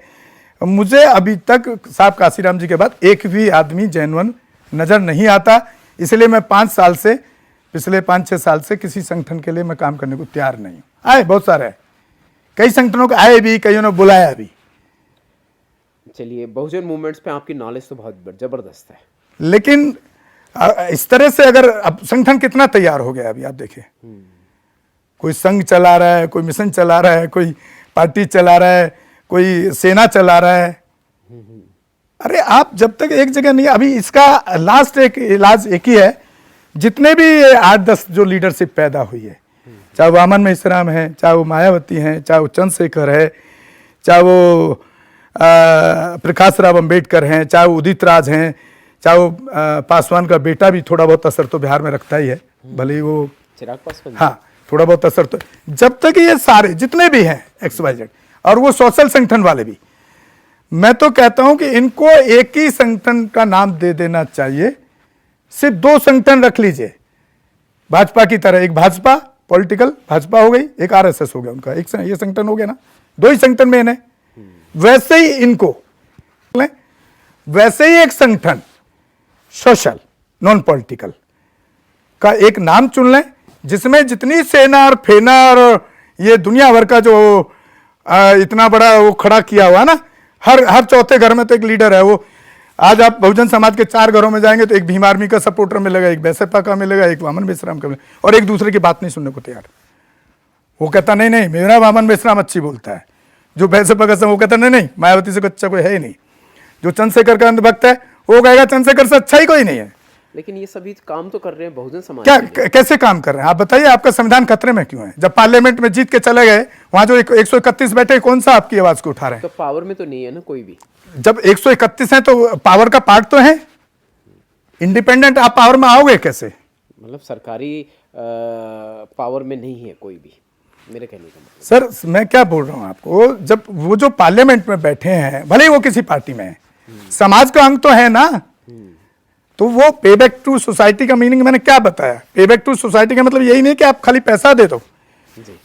मुझे अभी तक साहब काशीराम जी के बाद एक भी आदमी जेन्युइन नजर नहीं आता। इसलिए मैं 5 साल से, पिछले 5-6 साल से किसी संगठन के लिए मैं काम करने को तैयार नहीं हूं। आए बहुत सारे है, कई संगठनों को आए भी, कईयों ने बुलाया भी। चलिए, बहुजन मूवमेंट्स पे आपकी नॉलेज तो बहुत जबरदस्त है, लेकिन इस तरह से अगर अब संगठन कितना तैयार हो गया, अभी आप देखिए, कोई संघ चला रहा है, कोई मिशन चला रहा है, कोई पार्टी चला रहा है, कोई सेना चला रहा है। अरे आप जब तक एक जगह नहीं, अभी इसका लास्ट एक इलाज एक ही है, जितने भी 8-10 जो लीडरशिप पैदा हुई है, चाहे वो वामन मेश्राम है, चाहे वो मायावती हैं, चाहे वो चंद्रशेखर है, चाहे वो प्रकाश राव अंबेडकर हैं, चाहे वो उदित राज हैं, चाहे वो पासवान का बेटा भी थोड़ा बहुत असर तो बिहार में रखता ही है, भले ही वो चिराग पासवान, हाँ थोड़ा बहुत असर तो। जब तक ये सारे जितने भी हैं XYZ, और वो सोशल संगठन वाले भी, मैं तो कहता हूं कि इनको एक ही संगठन का नाम दे देना चाहिए। सिर्फ 2 संगठन रख लीजिए भाजपा की तरह, एक भाजपा पॉलिटिकल भाजपा हो गई, एक RSS हो गया उनका, एक ये संगठन हो गया ना, 2 ही संगठन में इन्हें। वैसे ही इनको, वैसे ही एक संगठन सोशल नॉन पॉलिटिकल का एक नाम चुन लें जिसमें जितनी सेना और फेना और ये दुनिया भर का जो इतना बड़ा वो खड़ा किया हुआ ना, हर चौथे घर में तो एक लीडर है वो। आज आप बहुजन समाज के 4 घरों में जाएंगे तो एक भीम आर्मी का सपोर्टर मिलेगा, एक बैसपा का मिलेगा, एक वामन बेसराम का मिलेगा, और एक दूसरे की बात नहीं सुनने को तैयार। वो कहता नहीं नहीं मेरा वामन बेसराम अच्छी बोलता है, जो बैसपा का वो कहता नहीं नहीं मायावती से अच्छा कोई है ही नहीं, जो चंद्रशेखर का अंधभक्त है वो कहेगा चंद्रशेखर से अच्छा ही कोई नहीं है। लेकिन ये सभी काम तो कर रहे हैं बहुजन समाज क्या के लिए। कैसे काम कर रहे हैं आप बताइए? आपका संविधान खतरे में क्यों है? जब पार्लियामेंट में जीत के चले गए, वहां जो 131 बैठे, कौन सा आपकी आवाज को उठा रहे हैं? तो पावर में तो नहीं है ना कोई भी। जब 131 है तो पावर का पार्ट तो है, इंडिपेंडेंट आप पावर में आओगे कैसे? मतलब सरकारी पावर में नहीं है कोई भी, मेरे कहने का मतलब। सर मैं क्या बोल रहा हूं आपको, जब वो जो पार्लियामेंट में बैठे हैं, भले ही वो किसी पार्टी में है, समाज का अंग तो है ना, तो वो पे बैक टू सोसाइटी का मीनिंग मैंने क्या बताया? पे बैक टू सोसाइटी का मतलब यही नहीं कि आप खाली पैसा दे दो,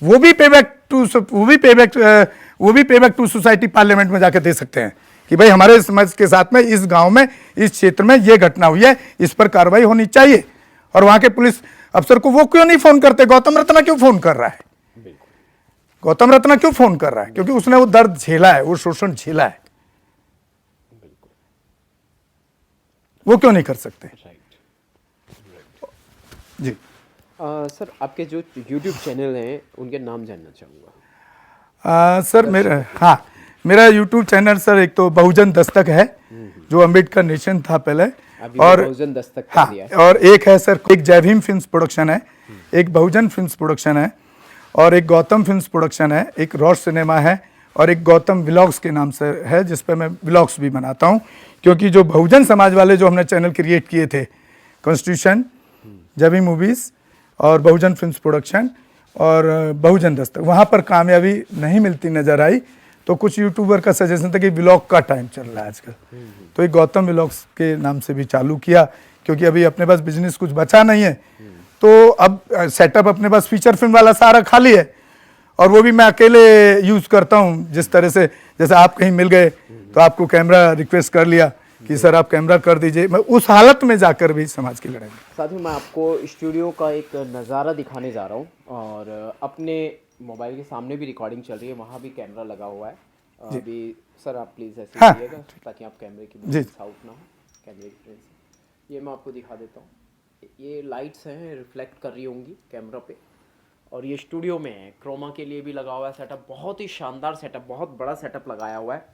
वो भी पे बैक टू सोसाइटी पार्लियामेंट में जाके दे सकते हैं कि भाई हमारे समाज के साथ में इस गांव में इस क्षेत्र में ये घटना हुई है, इस पर कार्रवाई होनी चाहिए। और वहां के पुलिस अफसर को वो क्यों नहीं फोन करते? गौतम रत्ना क्यों फोन कर रहा है? गौतम रत्ना क्यों फोन कर रहा है? क्योंकि उसने वो दर्द झेला है, वो शोषण झेला है। वो क्यों नहीं कर सकते? जी सर आपके जो YouTube चैनल हैं उनके नाम जानना चाहूँगा। सर मेरा YouTube चैनल सर एक तो बहुजन दस्तक है जो अम्बेडकर नेशन था पहले, और बहुजन दस्तक कर दिया है। और एक है सर, एक जय भीम फिल्म्स प्रोडक्शन है, एक बहुजन फिल्म्स प्रोडक्शन है, और एक गौतम फिल्म्स प्रोडक्शन है, एक रॉड सिनेमा है, और एक गौतम व्लॉग्स के नाम से है जिस पे मैं व्लॉग्स भी बनाता हूँ। क्योंकि जो बहुजन समाज वाले जो हमने चैनल क्रिएट किए थे, कॉन्स्टिट्यूशन, जय भीम मूवीज़ और बहुजन फिल्म्स प्रोडक्शन और बहुजन दस्तक, वहाँ पर कामयाबी नहीं मिलती नज़र आई, तो कुछ यूट्यूबर का सजेशन था कि व्लॉग का टाइम चल रहा है आजकल, तो एक गौतम व्लॉग्स के नाम से भी चालू किया। क्योंकि अभी अपने पास बिजनेस कुछ बचा नहीं है, तो अब सेटअप अपने पास फीचर फिल्म वाला सारा खाली है, और वो भी मैं अकेले यूज़ करता हूँ। जिस तरह से जैसे आप कहीं मिल गए तो आपको कैमरा रिक्वेस्ट कर लिया कि सर आप कैमरा कर दीजिए, मैं उस हालत में जाकर भी समाज की लड़ाई। साथ ही मैं आपको स्टूडियो का एक नज़ारा दिखाने जा रहा हूँ, और अपने मोबाइल के सामने भी रिकॉर्डिंग चल रही है, वहाँ भी कैमरा लगा हुआ है अभी। सर आप प्लीज़ ऐसे करिएगा ताकि आप कैमरे की आउट ना हो, कैमरे की फ्रेम से। ये मैं आपको दिखा देता हूँ, ये लाइट्स हैं रिफ्लेक्ट कर रही होंगी कैमरा पे, और ये स्टूडियो में है, क्रोमा के लिए भी लगा हुआ है सेटअप, बहुत ही शानदार सेटअप, बहुत बड़ा सेटअप लगाया हुआ है।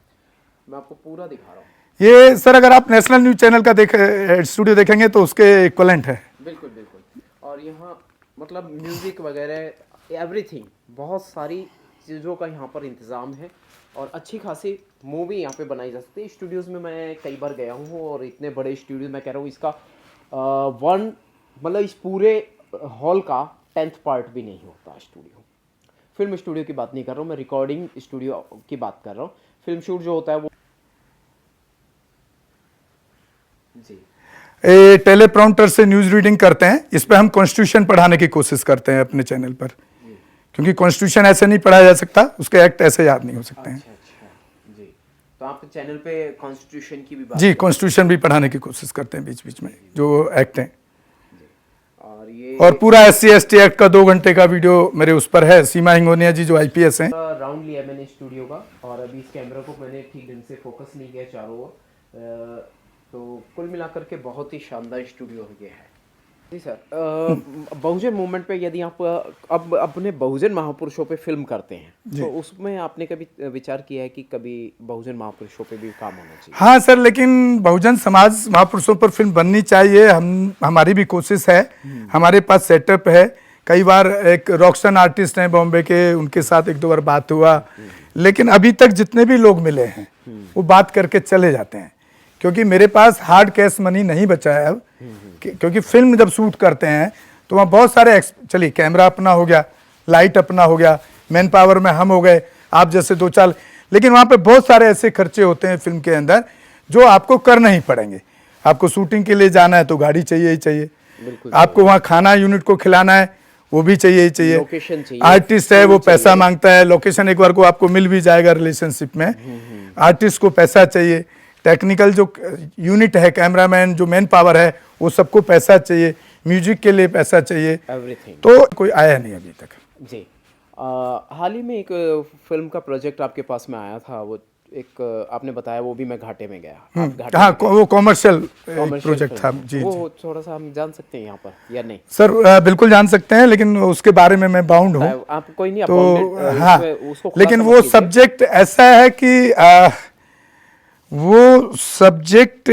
मैं आपको पूरा दिखा रहा हूँ। ये सर अगर आप नेशनल न्यूज़ चैनल का स्टूडियो देखेंगे तो उसके इक्वलेंट है। बिल्कुल बिल्कुल। और यहाँ मतलब म्यूज़िक वगैरह एवरीथिंग, बहुत सारी चीज़ों का यहाँ पर इंतज़ाम है, और अच्छी खासी मूवी यहाँ पे बनाई जा सकती है। स्टूडियोज़ में मैं कई बार गया हूँ, और इतने बड़े स्टूडियो, मैं कह रहा हूँ इसका मतलब इस पूरे हॉल का 10th पार्ट भी नहीं होता स्टूडियो। फिल्म स्टूडियो की बात नहीं कर रहा हूँ मैं, रिकॉर्डिंग स्टूडियो की बात कर रहा हूँ। फिल्म शूट जो होता है वो जी टेलीप्रॉम्प्टर से न्यूज़ रीडिंग करते हैं। इस पर हम कॉन्स्टिट्यूशन पढ़ाने की कोशिश करते हैं अपने चैनल पर, क्योंकि कॉन्स्टिट्यूशन ऐसे नहीं पढ़ाया जा सकता, उसके एक्ट ऐसे याद नहीं हो सकते हैं। अच्छा जी, तो आप चैनल पे कॉन्स्टिट्यूशन की भी बात जी, कॉन्स्टिट्यूशन भी पढ़ाने की कोशिश करते हैं बीच बीच में, जो एक्ट हैं। और पूरा SC/ST एक्ट का 2 घंटे का वीडियो मेरे उस पर है। सीमा हिंगोनिया जी जो IPS हैं। राउंड लिया मैंने स्टूडियो का, और अभी इस कैमरा को मैंने ठीक ढंग से फोकस नहीं किया चारों ओर, तो कुल मिलाकर के बहुत ही शानदार स्टूडियो ये है। जी सर, बहुजन मूवमेंट पे यदि आप अब अपने बहुजन महापुरुषों पे फिल्म करते हैं, तो उसमें आपने कभी विचार किया है कि कभी बहुजन महापुरुषों पे भी काम होना चाहिए? हाँ सर, लेकिन बहुजन समाज महापुरुषों पर फिल्म बननी चाहिए, हमारी भी कोशिश है, हमारे पास सेटअप है। कई बार एक रॉकस्टार आर्टिस्ट हैं बॉम्बे के, उनके साथ 1-2 बार बात हुआ, लेकिन अभी तक जितने भी लोग मिले हैं वो बात करके चले जाते हैं, क्योंकि मेरे पास हार्ड कैश मनी नहीं बचा है अब। क्योंकि फिल्म जब शूट करते हैं तो वहाँ बहुत सारे, चलिए कैमरा अपना हो गया, लाइट अपना हो गया, मैन पावर में हम हो गए, आप जैसे 2-4, लेकिन वहाँ पे बहुत सारे ऐसे खर्चे होते हैं फिल्म के अंदर जो आपको करना ही पड़ेंगे। आपको शूटिंग के लिए जाना है तो गाड़ी चाहिए ही चाहिए, आपको वहाँ खाना यूनिट को खिलाना है वो भी चाहिए ही चाहिए, लोकेशन चाहिए, आर्टिस्ट है वो पैसा मांगता है, लोकेशन एक बार को आपको मिल भी जाएगा रिलेशनशिप में, आर्टिस्ट को पैसा चाहिए, टेक्निकल जो यूनिट है, कैमरामैन, जो मैन पावर है, वो सबको पैसा चाहिए, म्यूजिक के लिए पैसा चाहिए, एवरीथिंग। तो कोई आया नहीं अभी तक। जी। हाल ही में एक फिल्म का प्रोजेक्ट आपके पास में आया था, वो एक आपने बताया, वो भी मैं घाटे में गया। आप घाटे हाँ, में गए। वो कॉमर्शियल Commercial प्रोजेक्ट था। film। जी वो जी थोड़ा सा हम जान सकते हैं यहाँ पर या नहीं? सर, बिल्कुल जान सकते हैं, लेकिन उसके बारे में मैं बाउंड हूँ। आप कोई नहीं, आप तो bounded, हाँ, उसको खुलासा लेकिन मत वो कीजिए। सब्जेक्ट ऐसा है कि वो सब्जेक्ट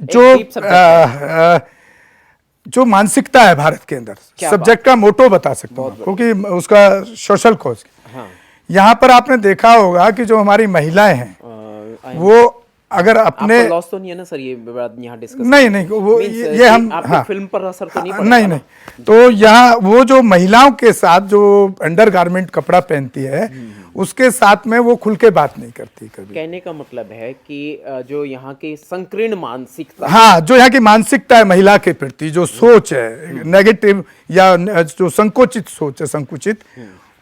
जो deep subject जो मानसिकता है भारत के अंदर, क्या सब्जेक्ट का मोटो बता सकता हूँ, क्योंकि उसका सोशल कॉज। हाँ। यहाँ पर आपने देखा होगा कि जो हमारी महिलाएं हैं, वो अगर अपने आपको लॉस तो नहीं है ना सर ये बात यहाँ डिस्कस? नहीं नहीं, वो ये हम आपकी फिल्म पर असर तो नहीं पड़ेगा नहीं ना? नहीं, तो यहाँ वो जो महिलाओं के साथ जो अंडरगारमेंट कपड़ा पहनती है, उसके साथ में वो खुल के बात नहीं करती कभी। कहने का मतलब है कि जो यहाँ की संकीर्ण मानसिकता, हाँ, जो यहाँ की मानसिकता है महिला के प्रति, जो सोच है नेगेटिव या जो संकोचित सोच है, संकुचित,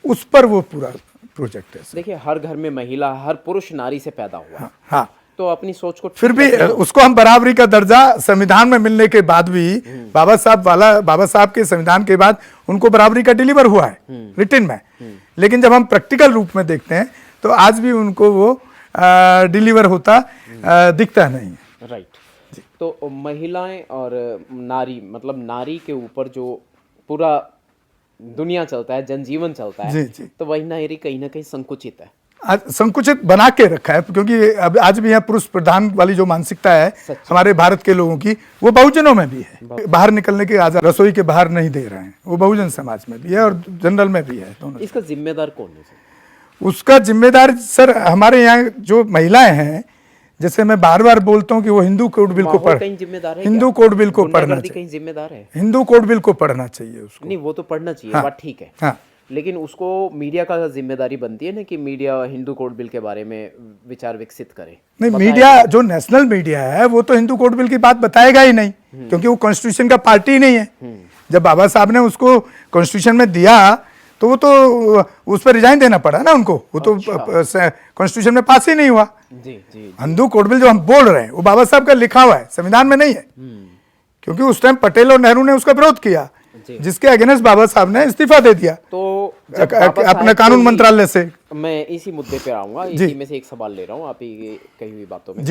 उस पर वो पूरा प्रोजेक्ट है। देखिए हर घर में महिला, हर पुरुष नारी से पैदा हुआ है। हाँ, तो अपनी सोच को फिर भी उसको हम बराबरी का दर्जा संविधान में मिलने के बाद भी, बाबा साहब के संविधान के बाद उनको बराबरी का डिलीवर हुआ है रिटन में, लेकिन जब हम प्रैक्टिकल रूप में देखते हैं तो आज भी उनको वो डिलीवर होता दिखता नहीं है। राइट। तो महिलाएं और नारी, मतलब नारी के ऊपर जो पूरा दुनिया चलता है, जनजीवन चलता है, जी जी, तो वही नारी कहीं ना कहीं संकुचित है। संकुचित बना के रखा है, क्योंकि अब आज भी यहाँ पुरुष प्रधान वाली जो मानसिकता है हमारे भारत के लोगों की, वो बहुजनों में भी है। बाहर निकलने की आजादी रसोई के बाहर नहीं दे रहे हैं, वो बहुजन समाज में भी है और जनरल में भी है, दोनों। इसका जिम्मेदार कौन है सर? उसका जिम्मेदार सर हमारे यहाँ जो महिलाएं हैं, जैसे मैं बार बार बोलता हूँ कि वो हिंदू कोड बिल को माहौल कहीं जिम्मेदार है? हिंदू कोड बिल को पढ़ना गुंडागर्दी चाहिए, कहीं जिम्मेदार है? हिंदू कोड बिल को पढ़ना चाहिए उसको। नहीं, वो तो पढ़ना चाहिए, हाँ, बात ठीक है। हाँ, लेकिन उसको मीडिया का जिम्मेदारी बनती है ना कि मीडिया हिंदू कोड बिल के बारे में विचार विकसित करे। नहीं, मीडिया जो नेशनल मीडिया है वो तो हिंदू कोड बिल की बात बताएगा ही नहीं, क्योंकि वो कॉन्स्टिट्यूशन का पार्टी ही नहीं है। जब बाबा साहब ने उसको कॉन्स्टिट्यूशन में दिया तो वो तो उस पर रिजाइन देना पड़ा ना उनको, वो तो कॉन्स्टिट्यूशन में पास ही नहीं हुआ। जी जी। हिंदू कोड बिल जो हम बोल रहे हैं वो बाबा साहब का लिखा हुआ है, संविधान में नहीं है, क्योंकि उस टाइम पटेल और नेहरू ने उसका विरोध किया, जिसके अगेंस्ट बाबा साहब ने इस्तीफा दे दिया तो अपने कानून मंत्रालय से। मैं इसी मुद्दे पे आऊंगा, इसी में से एक सवाल ले रहा हूँ आप ही कही हुई बातों में,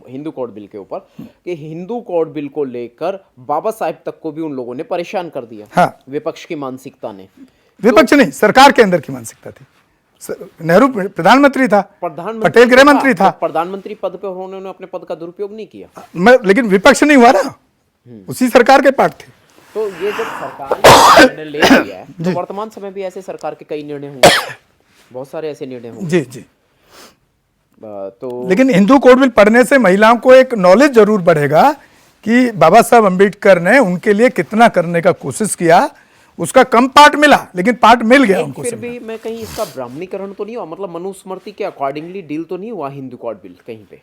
हिंदू कोड बिल के ऊपर, कि हिंदू कोड बिल को लेकर बाबा साहब तक को भी उन लोगों ने परेशान कर दिया। हाँ, विपक्ष की मानसिकता ने, विपक्ष नहीं, सरकार के अंदर की मानसिकता थी। नेहरू प्रधानमंत्री था, पटेल गृह मंत्री था, प्रधानमंत्री पद पे उन्होंने अपने पद का दुरुपयोग नहीं किया, लेकिन विपक्ष नहीं हुआ ना, उसी सरकार के पार्ट थे। तो ये जब सरकार ने निर्णय ले लिया है, तो वर्तमान समय भी ऐसे सरकार के कई निर्णय होंगे, बहुत सारे ऐसे निर्णय होंगे। जी जी। तो लेकिन हिंदू कोड बिल पढ़ने से महिलाओं को एक नॉलेज जरूर बढ़ेगा कि बाबा साहब अम्बेडकर ने उनके लिए कितना करने का कोशिश किया। उसका कम पार्ट मिला, लेकिन पार्ट मिल गया उनको। फिर भी मैं कहीं इसका ब्राह्मणीकरण तो नहीं हुआ, मतलब मनुस्मृति के अकॉर्डिंगली डील तो नहीं हुआ हिंदू कोड बिल कहीं पे?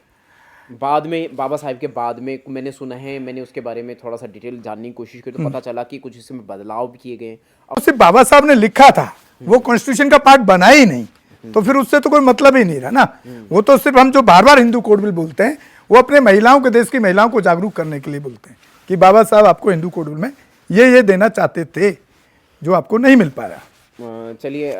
बाद में बाबा साहब के बाद में मैंने सुना है, मैंने उसके बारे में थोड़ा सा डिटेल जानने की कोशिश की, तो पता चला कि कुछ इसमें बदलाव भी किए गए। अब सिर्फ बाबा साहब ने लिखा था, वो कॉन्स्टिट्यूशन का पार्ट बना ही नहीं, तो फिर उससे तो कोई मतलब ही नहीं रहा ना। वो तो सिर्फ हम जो बार बार हिंदू कोड बिल बोलते हैं, वो अपने महिलाओं के, देश की महिलाओं को जागरूक करने के लिए बोलते हैं कि बाबा साहब आपको हिंदू कोड बिल में ये देना चाहते थे जो आपको नहीं मिल पा रहा। चलिए,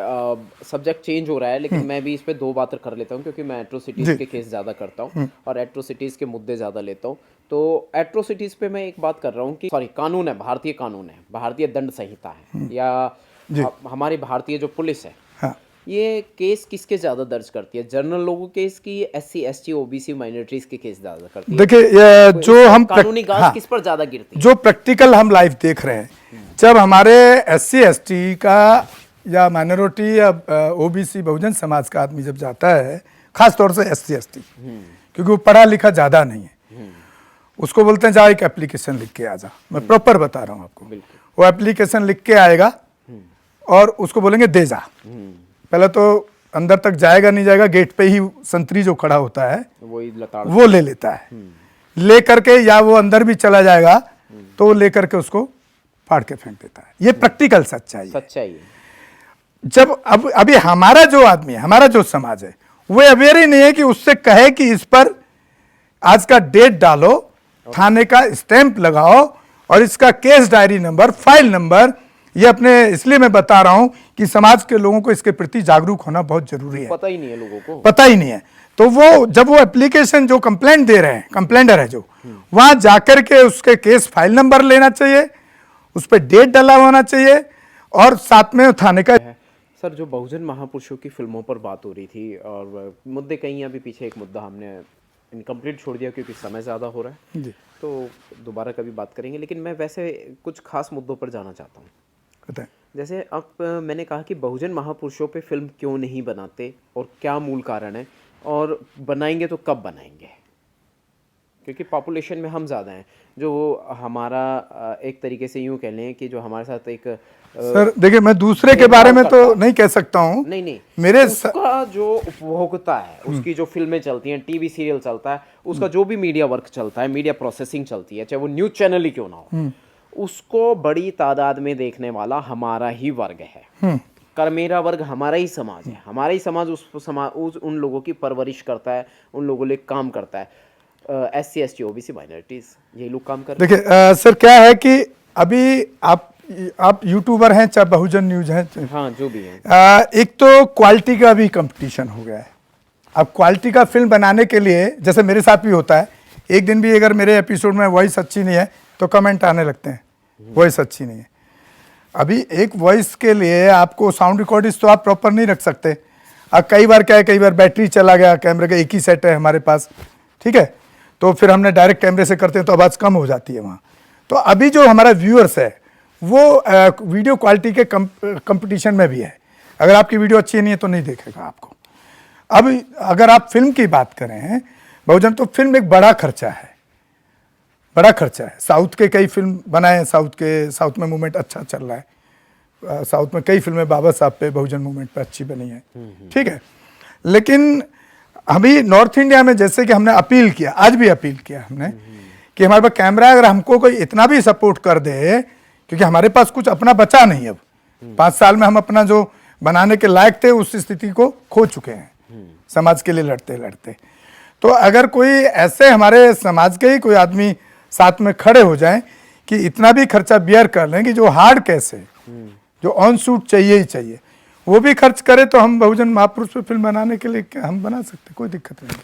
सब्जेक्ट चेंज हो रहा है, लेकिन मैं भी इस पे दो बातें कर लेता हूँ, क्योंकि मैं एट्रोसिटीज़ के केस ज़्यादा करता हूँ और एट्रोसिटीज़ के मुद्दे ज़्यादा लेता हूँ। तो एट्रोसिटीज़ पे मैं एक बात कर रहा हूँ कि कानून है, भारतीय कानून है, भारतीय दंड संहिता है, या हमारी भारतीय जो पुलिस है, हाँ, ये केस किसके ज़्यादा दर्ज करती है? जनरल लोगों केस की, SC ST OBC माइनॉरिटीज़ के केस ज़्यादा करती है? देखिए, जो हम कानूनी गाज किस पर ज़्यादा गिरती है? जो प्रैक्टिकल हम लाइव देख रहे हैं, जब हमारे SC ST का या माइनॉरिटी या OBC बहुजन समाज का आदमी जब जाता है, खास तौर से SC ST, क्योंकि वो पढ़ा लिखा ज्यादा नहीं है, उसको बोलते हैं जा एक एप्लीकेशन लिख के आ जा। मैं प्रॉपर बता रहा हूँ आपको। वो एप्लीकेशन लिख के आएगा और उसको बोलेंगे दे जा। पहले तो अंदर तक जाएगा नहीं जाएगा, गेट पे ही संतरी जो खड़ा होता है वो ले लेता है, ले करके, या वो अंदर भी चला जाएगा तो वो ले करके उसको फाड़ के फेंक देता है। ये प्रैक्टिकल सच्चाई है। जब अभी हमारा जो आदमी है, हमारा जो समाज है, वो अवेयर ही नहीं है कि उससे कहे कि इस पर आज का डेट डालो, थाने का स्टैंप लगाओ और इसका case diary number, file number, ये अपने इसलिए मैं बता रहा हूं कि समाज के लोगों को इसके प्रति जागरूक होना बहुत जरूरी है। पता ही नहीं है लोगों को, पता ही नहीं है। तो वो जब वो एप्लीकेशन जो कंप्लेंट दे रहे हैं, कंप्लेंडर है जो, वहां जाकर के उसके केस फाइल नंबर लेना चाहिए, उस पर डेट डाला होना चाहिए और साथ में थाने का। सर जो बहुजन महापुरुषों की फिल्मों पर बात हो रही थी और मुद्दे कहीं अभी पीछे एक मुद्दा हमने इनकम्प्लीट छोड़ दिया क्योंकि समय ज़्यादा हो रहा है जी, तो दोबारा कभी बात करेंगे, लेकिन मैं वैसे कुछ खास मुद्दों पर जाना चाहता हूँ। बताएं। जैसे अब मैंने कहा कि बहुजन महापुरुषों पे फिल्म क्यों नहीं बनाते और क्या मूल कारण है, और बनाएंगे तो कब बनाएंगे, क्योंकि पॉपुलेशन में हम ज़्यादा हैं। जो हमारा एक तरीके से यूँ कह लें कि जो हमारे साथ एक सर देखिए, मैं दूसरे के बारे में तो नहीं कह सकता हूँ। नहीं मेरे उसका जो उपभोक्ता है, उसकी जो फिल्में चलती हैं, टीवी सीरियल चलता है, उसका जो भी मीडिया वर्क चलता है, मीडिया प्रोसेसिंग चलती है, चाहे वो न्यूज़ चैनल ही क्यों ना हो, उसको बड़ी तादाद में देखने वाला हमारा ही वर्ग है। कर्मेरा वर्ग हमारा ही समाज है। हमारा ही समाज उन लोगों की परवरिश करता है, उन लोगों लिए काम करता है। SC ST OBC माइनॉरिटीज ये लोग काम कर रहे हैं। देखिए सर, क्या है कि अभी आप यूट्यूबर हैं, चाहे बहुजन न्यूज हैं, हाँ जो भी है, एक तो क्वालिटी का भी कंपटीशन हो गया है। अब क्वालिटी का फिल्म बनाने के लिए, जैसे मेरे साथ भी होता है, एक दिन भी अगर मेरे एपिसोड में वॉइस अच्छी नहीं है तो कमेंट आने लगते हैं वॉइस अच्छी नहीं है। अभी एक वॉइस के लिए आपको साउंड रिकॉर्डिस्ट तो आप प्रॉपर नहीं रख सकते। अब कई बार क्या है, कई बार बैटरी चला गया, कैमरे का एक ही सेट है हमारे पास, ठीक है, तो फिर हमने डायरेक्ट कैमरे से करते हैं तो आवाज़ कम हो जाती है वहाँ। तो अभी जो हमारा व्यूअर्स है वो वीडियो क्वालिटी के कंपटीशन में भी है। अगर आपकी वीडियो अच्छी नहीं है तो नहीं देखेगा आपको। अब अगर आप फिल्म की बात करें बहुजन, तो फिल्म एक बड़ा खर्चा है, बड़ा खर्चा है। साउथ के कई फिल्म बनाए हैं, साउथ में मूवमेंट अच्छा चल रहा है। साउथ में कई फिल्में बाबा साहब पे, बहुजन मूवमेंट पे अच्छी बनी है, ठीक है। लेकिन अभी नॉर्थ इंडिया में जैसे कि हमने अपील किया, आज भी अपील किया हमने कि हमारे पास कैमरा, अगर हमको कोई इतना भी सपोर्ट कर दे, क्योंकि हमारे पास कुछ अपना बचा नहीं। अब 5 साल में हम अपना जो बनाने के लायक थे उस स्थिति को खो चुके हैं समाज के लिए लड़ते लड़ते। तो अगर कोई ऐसे हमारे समाज के ही कोई आदमी साथ में खड़े हो जाएं कि इतना भी खर्चा बियर कर लें कि जो हार्ड कैसे, जो ऑन शूट चाहिए ही चाहिए, वो भी खर्च करे, तो हम बहुजन महापुरुष पे फिल्म बनाने के लिए हम बना सकते, कोई दिक्कत नहीं।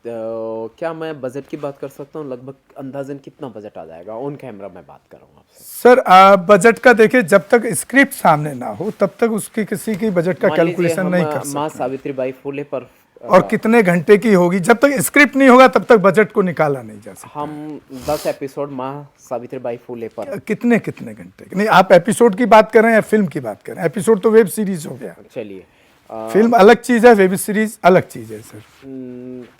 क्या मैं बजट की बात कर सकता हूँ? लगभग अंदाजन कितना बजट आ जाएगा? ऑन कैमरा मैं बात कर रहा हूँ आपसे। सर बजट का देखिए, जब तक स्क्रिप्ट सामने ना हो तब तक उसकी किसी की बजट का कैलकुलेशन नहीं कर सकते। माँ सावित्रीबाई फुले पर और कितने घंटे की होगी, जब तक स्क्रिप्ट नहीं होगा तब तक बजट को निकाला नहीं जा सकता। हम 10 एपिसोड माँ सावित्रीबाई फुले पर कितने घंटे नहीं, आप एपिसोड की बात कर रहे हैं या फिल्म की बात कर रहे हैं? एपिसोड तो वेब सीरीज हो गया। चलिए, फिल्म अलग चीज है, वेब सीरीज अलग चीज है सर।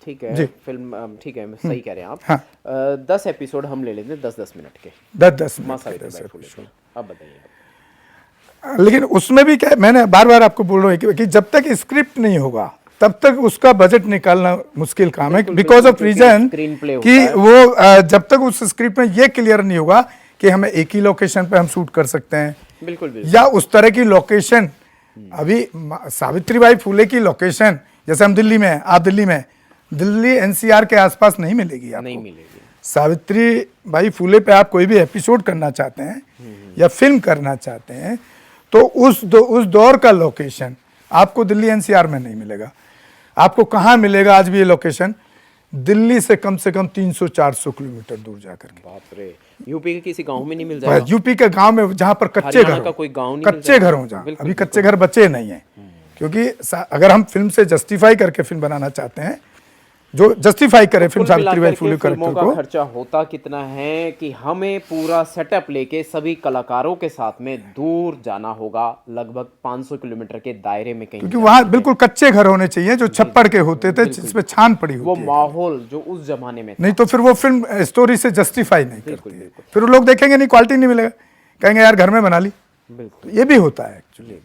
ठीक है, फिल्म ठीक है, सही कह रहे हैं आप। हाँ। 10 एपिसोड हम ले लेते हैं, 10-10 मिनट के, 10-10 माँ मिनट। सावित्रीबाई फुले पर। अब बताइए। लेकिन उसमें भी क्या, मैंने बार बार आपको बोल रहा हूँ कि जब तक स्क्रिप्ट नहीं होगा तब तक उसका बजट निकालना मुश्किल काम है, बिकॉज ऑफ रीजन कि वो जब तक उस स्क्रिप्ट में ये क्लियर नहीं होगा कि हमें एक ही लोकेशन पे हम शूट कर सकते हैं, बिल्कुल या उस तरह की लोकेशन। अभी सावित्रीबाई फुले की लोकेशन, जैसे हम दिल्ली में हैं, आप दिल्ली में, दिल्ली NCR के आसपास नहीं मिलेगी आपको। नहीं मिलेगी। सावित्रीबाई फुले पे आप कोई भी एपिसोड करना चाहते हैं या फिल्म करना चाहते हैं तो उस दौर का लोकेशन आपको दिल्ली NCR में नहीं मिलेगा। आपको कहाँ मिलेगा आज भी ये लोकेशन? दिल्ली से कम 300-400 किलोमीटर दूर जाकर के। बाप रे, यूपी के किसी गांव में नहीं मिल जाएगा? यूपी के गांव में, जहां पर कच्चे घर, कोई गांव नहीं, कच्चे घर हो, जहाँ अभी कच्चे घर बचे नहीं है। क्योंकि अगर हम फिल्म से जस्टिफाई करके फिल्म बनाना चाहते हैं, जो जस्टिफाई करे फिल्म सावित्रीबाई फुले फिल्मों का खर्चा होता कितना है कि हमें पूरा सेटअप लेके सभी कलाकारों के साथ में दूर जाना होगा, लगभग 500 किलोमीटर के दायरे में कहीं, क्योंकि वहाँ बिल्कुल कच्चे घर होने चाहिए जो छप्पड़ के होते थे, जिसमें छान पड़ी होती वो है। माहौल जो उस जमाने में था। नहीं तो फिर वो फिल्म स्टोरी से जस्टिफाई नहीं करती है। फिर लोग देखेंगे नहीं, क्वालिटी नहीं मिलेगा, कहेंगे यार घर में बना ली। बिल्कुल, ये भी होता है एक्चुअली।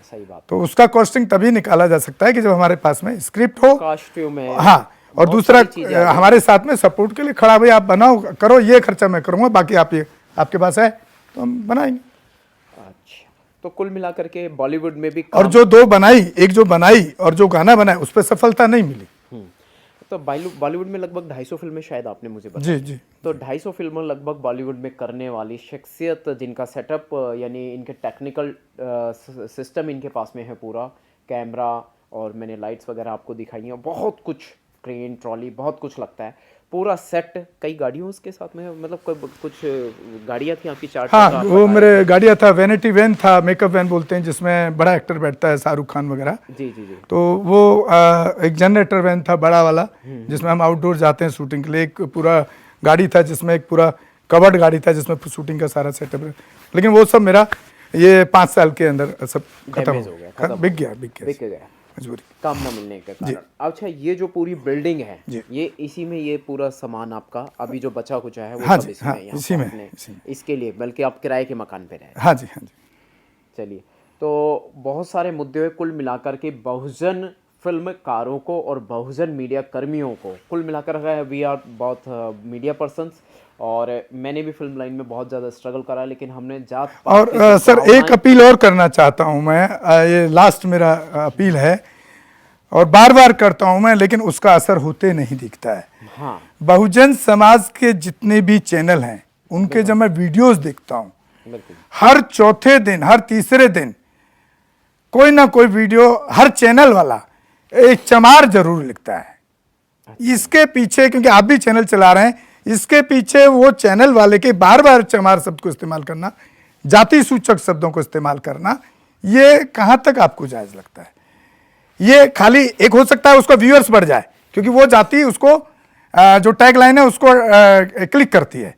सही बात। तो उसका कॉस्टिंग तभी निकाला जा सकता है कि जब हमारे पास में स्क्रिप्ट हो, कॉस्ट्यूम है, हाँ, और दूसरा हमारे साथ में सपोर्ट के लिए खड़ा, भाई आप बनाओ, करो, ये खर्चा मैं करूंगा, बाकी आप ये आपके पास है तो हम बनाएंगे। अच्छा, तो कुल मिलाकर के बॉलीवुड में भी और जो दो बनाई, एक जो बनाई और जो गाना बनाया, उस पर सफलता नहीं मिली। तो बॉलीवुड में लगभग 250 फिल्में शायद आपने मुझे बताई। जी जी। तो 250 फिल्में लगभग बॉलीवुड में करने वाली शख्सियत, जिनका सेटअप यानी इनके टेक्निकल सिस्टम इनके पास में है, पूरा कैमरा और मैंने लाइट्स वगैरह आपको दिखाई हैं, बहुत कुछ, क्रेन, ट्रॉली, बहुत कुछ लगता है, पूरा सेट। कई गाड़ियों उसके साथ में, मतलब कुछ गाड़ियाँ थी आपकी, 4 हाँ, चक्का, वो मेरे गाड़िया था, वैनिटी वैन था, मेकअप वैन बोलते हैं, जिसमें बड़ा एक्टर बैठता है, शाहरुख खान वगैरह। जी जी जी। तो वो एक जनरेटर वैन था बड़ा वाला, जिसमें हम आउटडोर जाते हैं शूटिंग के लिए। एक पूरा गाड़ी था जिसमें एक पूरा कवर्ड गाड़ी था, जिसमें शूटिंग का सारा सेटअप है। लेकिन वो सब मेरा ये 5 साल के अंदर सब खत्म Damage हो गया, बिक गया बिक गया मजबूरी। काम न मिलने के कारण। अच्छा, ये जो पूरी बिल्डिंग है, जी। ये इसी में, ये पूरा सामान आपका अभी जो बचा कुचा है वो हाँ सब जी, इसमें हाँ, है यहाँ इसी पे में, आपने इसी में। इसके लिए, बल्कि आप किराए के मकान पे रहे। हाँ जी, हाँ जी। चलिए, तो बहुत सारे मुद्दे हुए, कुल मिलाकर के बहुजन फिल्मकारों को और बहुजन मीडिया कर्मियों को, कुल मिलाकर वी आर बहुत मीडिया पर्सन्स, और मैंने भी फिल्म लाइन में बहुत ज़्यादा स्ट्रगल करा, लेकिन हमने जात पात और की जो सर एक भावनाएं- अपील और करना चाहता हूं मैं, ये लास्ट मेरा अपील है, और बार बार करता हूं मैं, लेकिन उसका असर होते नहीं दिखता है। हाँ, बहुजन समाज के जितने भी चैनल हैं, उनके जब मैं वीडियोस देखता हूं, बिल्कुल। हर चौथे दिन, हर तीसरे दिन कोई ना कोई वीडियो, हर चैनल वाला एक चमार जरूर लिखता है। इसके पीछे, क्योंकि आप भी चैनल चला रहे हैं, इसके पीछे वो चैनल वाले के बार बार चमार शब्द को इस्तेमाल करना, जाति सूचक शब्दों को इस्तेमाल करना, ये कहां तक आपको जायज लगता है? ये खाली एक हो सकता है उसका व्यूअर्स बढ़ जाए, क्योंकि वो जाति उसको जो टैग लाइन है उसको क्लिक करती है,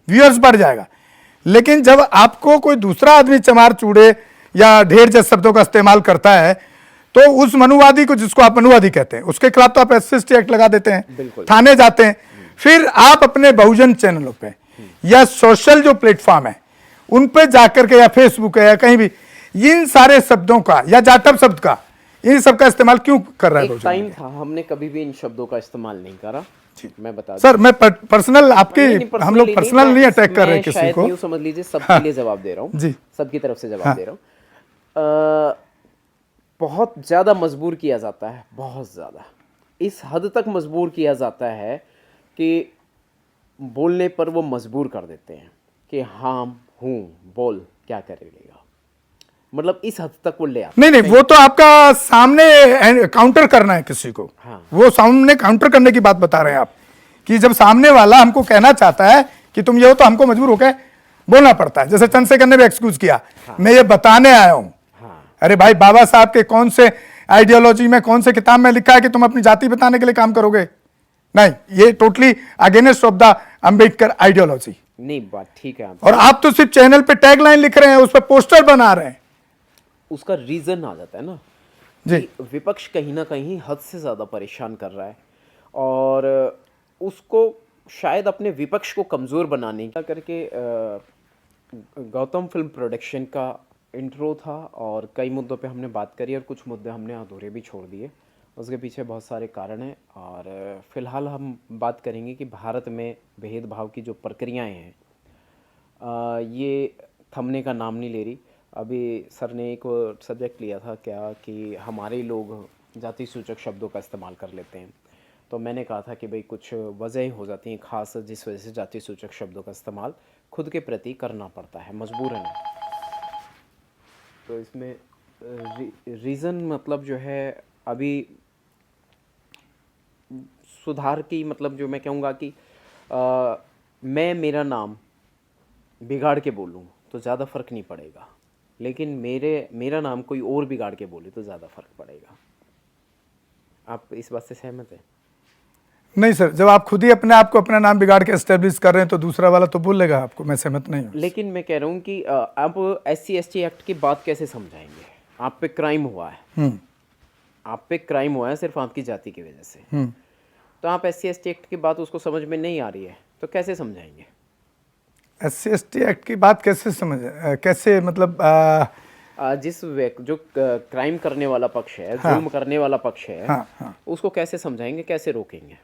व्यूअर्स बढ़ जाएगा। लेकिन जब आपको कोई दूसरा आदमी चमार चूड़े या ढेर जैसे शब्दों का इस्तेमाल करता है, तो उस मनुवादी को, जिसको आप मनुवादी कहते हैं, उसके खिलाफ तो आप SC एक्ट लगा देते हैं, थाने जाते हैं। फिर आप अपने बहुजन चैनलों पे या सोशल जो प्लेटफॉर्म है उन पे जाकर के, या फेसबुक है या कहीं भी, इन सारे शब्दों का या जाटव शब्द का, इन सब का इस्तेमाल क्यों कर रहा है? एक टाइम था, हमने कभी भी इन शब्दों का इस्तेमाल नहीं करा। मैं बता सर, मैं पर्सनल आपके, हम लोग पर्सनल नहीं अटैक कर रहे मैं किसी शायद को, यूं समझ लीजिए, सबके लिए जवाब दे रहा हूँ जी, सबकी तरफ से जवाब दे रहा हूँ। बहुत ज़्यादा मजबूर किया जाता है, बहुत ज़्यादा, इस हद तक मजबूर किया जाता है कि बोलने पर वो मजबूर कर देते हैं कि हाँ हूँ, बोल, क्या करेगा, मतलब इस हद तक वो ले आते नहीं नहीं, वो तो आपका सामने काउंटर करना है किसी को। हाँ। वो सामने काउंटर करने की बात बता रहे हैं आप, कि जब सामने वाला हमको कहना चाहता है कि तुम ये हो, तो हमको मजबूर होकर बोलना पड़ता है। जैसे चंद्रशेखर ने भी एक्सक्यूज किया, मैं ये बताने आया हूं। अरे भाई, बाबा साहब के कौन से आइडियोलॉजी में, कौन से किताब में लिखा है कि तुम अपनी जाति बताने के लिए काम करोगे? नहीं, ये totally against of the Ambedkar ideology. नहीं, बात ठीक है और आप तो सिर्फ चैनल पे टैग लाइन लिख रहे हैं, उस पर पोस्टर बना रहे हैं। उसका रीजन आ जाता है ना जी, कि विपक्ष कहीं ना कहीं हद से ज़्यादा परेशान कर रहा है, और उसको शायद अपने विपक्ष को कमज़ोर बनाने का करके गौतम फिल्म प्रोडक्शन का इंट्रो था, और कई मुद्दों पे हमने बात करी, और कुछ मुद्दे हमने अधूरे भी छोड़ दिए। उसके पीछे बहुत सारे कारण हैं, और फिलहाल हम बात करेंगे कि भारत में भेदभाव की जो प्रक्रियाएं हैं, ये थमने का नाम नहीं ले रही। अभी सर ने एक सब्जेक्ट लिया था क्या, कि हमारे लोग जाति सूचक शब्दों का इस्तेमाल कर लेते हैं, तो मैंने कहा था कि भाई कुछ वजह हो जाती हैं ख़ास, जिस वजह से जाति सूचक शब्दों का इस्तेमाल खुद के प्रति करना पड़ता है मजबूरन। तो इसमें रीज़न मतलब जो है, अभी सुधार की, मतलब जो मैं कहूँगा कि मैं मेरा नाम बिगाड़ के बोलूँ तो ज़्यादा फ़र्क नहीं पड़ेगा, लेकिन मेरा नाम कोई और बिगाड़ के बोले तो ज़्यादा फ़र्क पड़ेगा। आप इस बात से सहमत हैं? नहीं सर, जब आप खुद ही अपने आप को अपना नाम बिगाड़ के एस्टेब्लिश कर रहे हैं, तो दूसरा वाला तो बोलेगा आपको। मैं सहमत नहीं हूँ। लेकिन मैं कह रहा हूँ कि आप SC/ST एक्ट की बात कैसे समझाएंगे? आप पे क्राइम हुआ है, आप पे क्राइम हुआ है सिर्फ आपकी जाति की वजह से, तो आप SC/ST एक्ट की बात उसको समझ में नहीं आ रही है, तो कैसे समझाएंगे? SC/ST एक्ट की बात कैसे कैसे मतलब जो क्राइम करने वाला पक्ष है, जुल्म करने वाला पक्ष है, उसको कैसे समझाएंगे, कैसे रोकेंगे?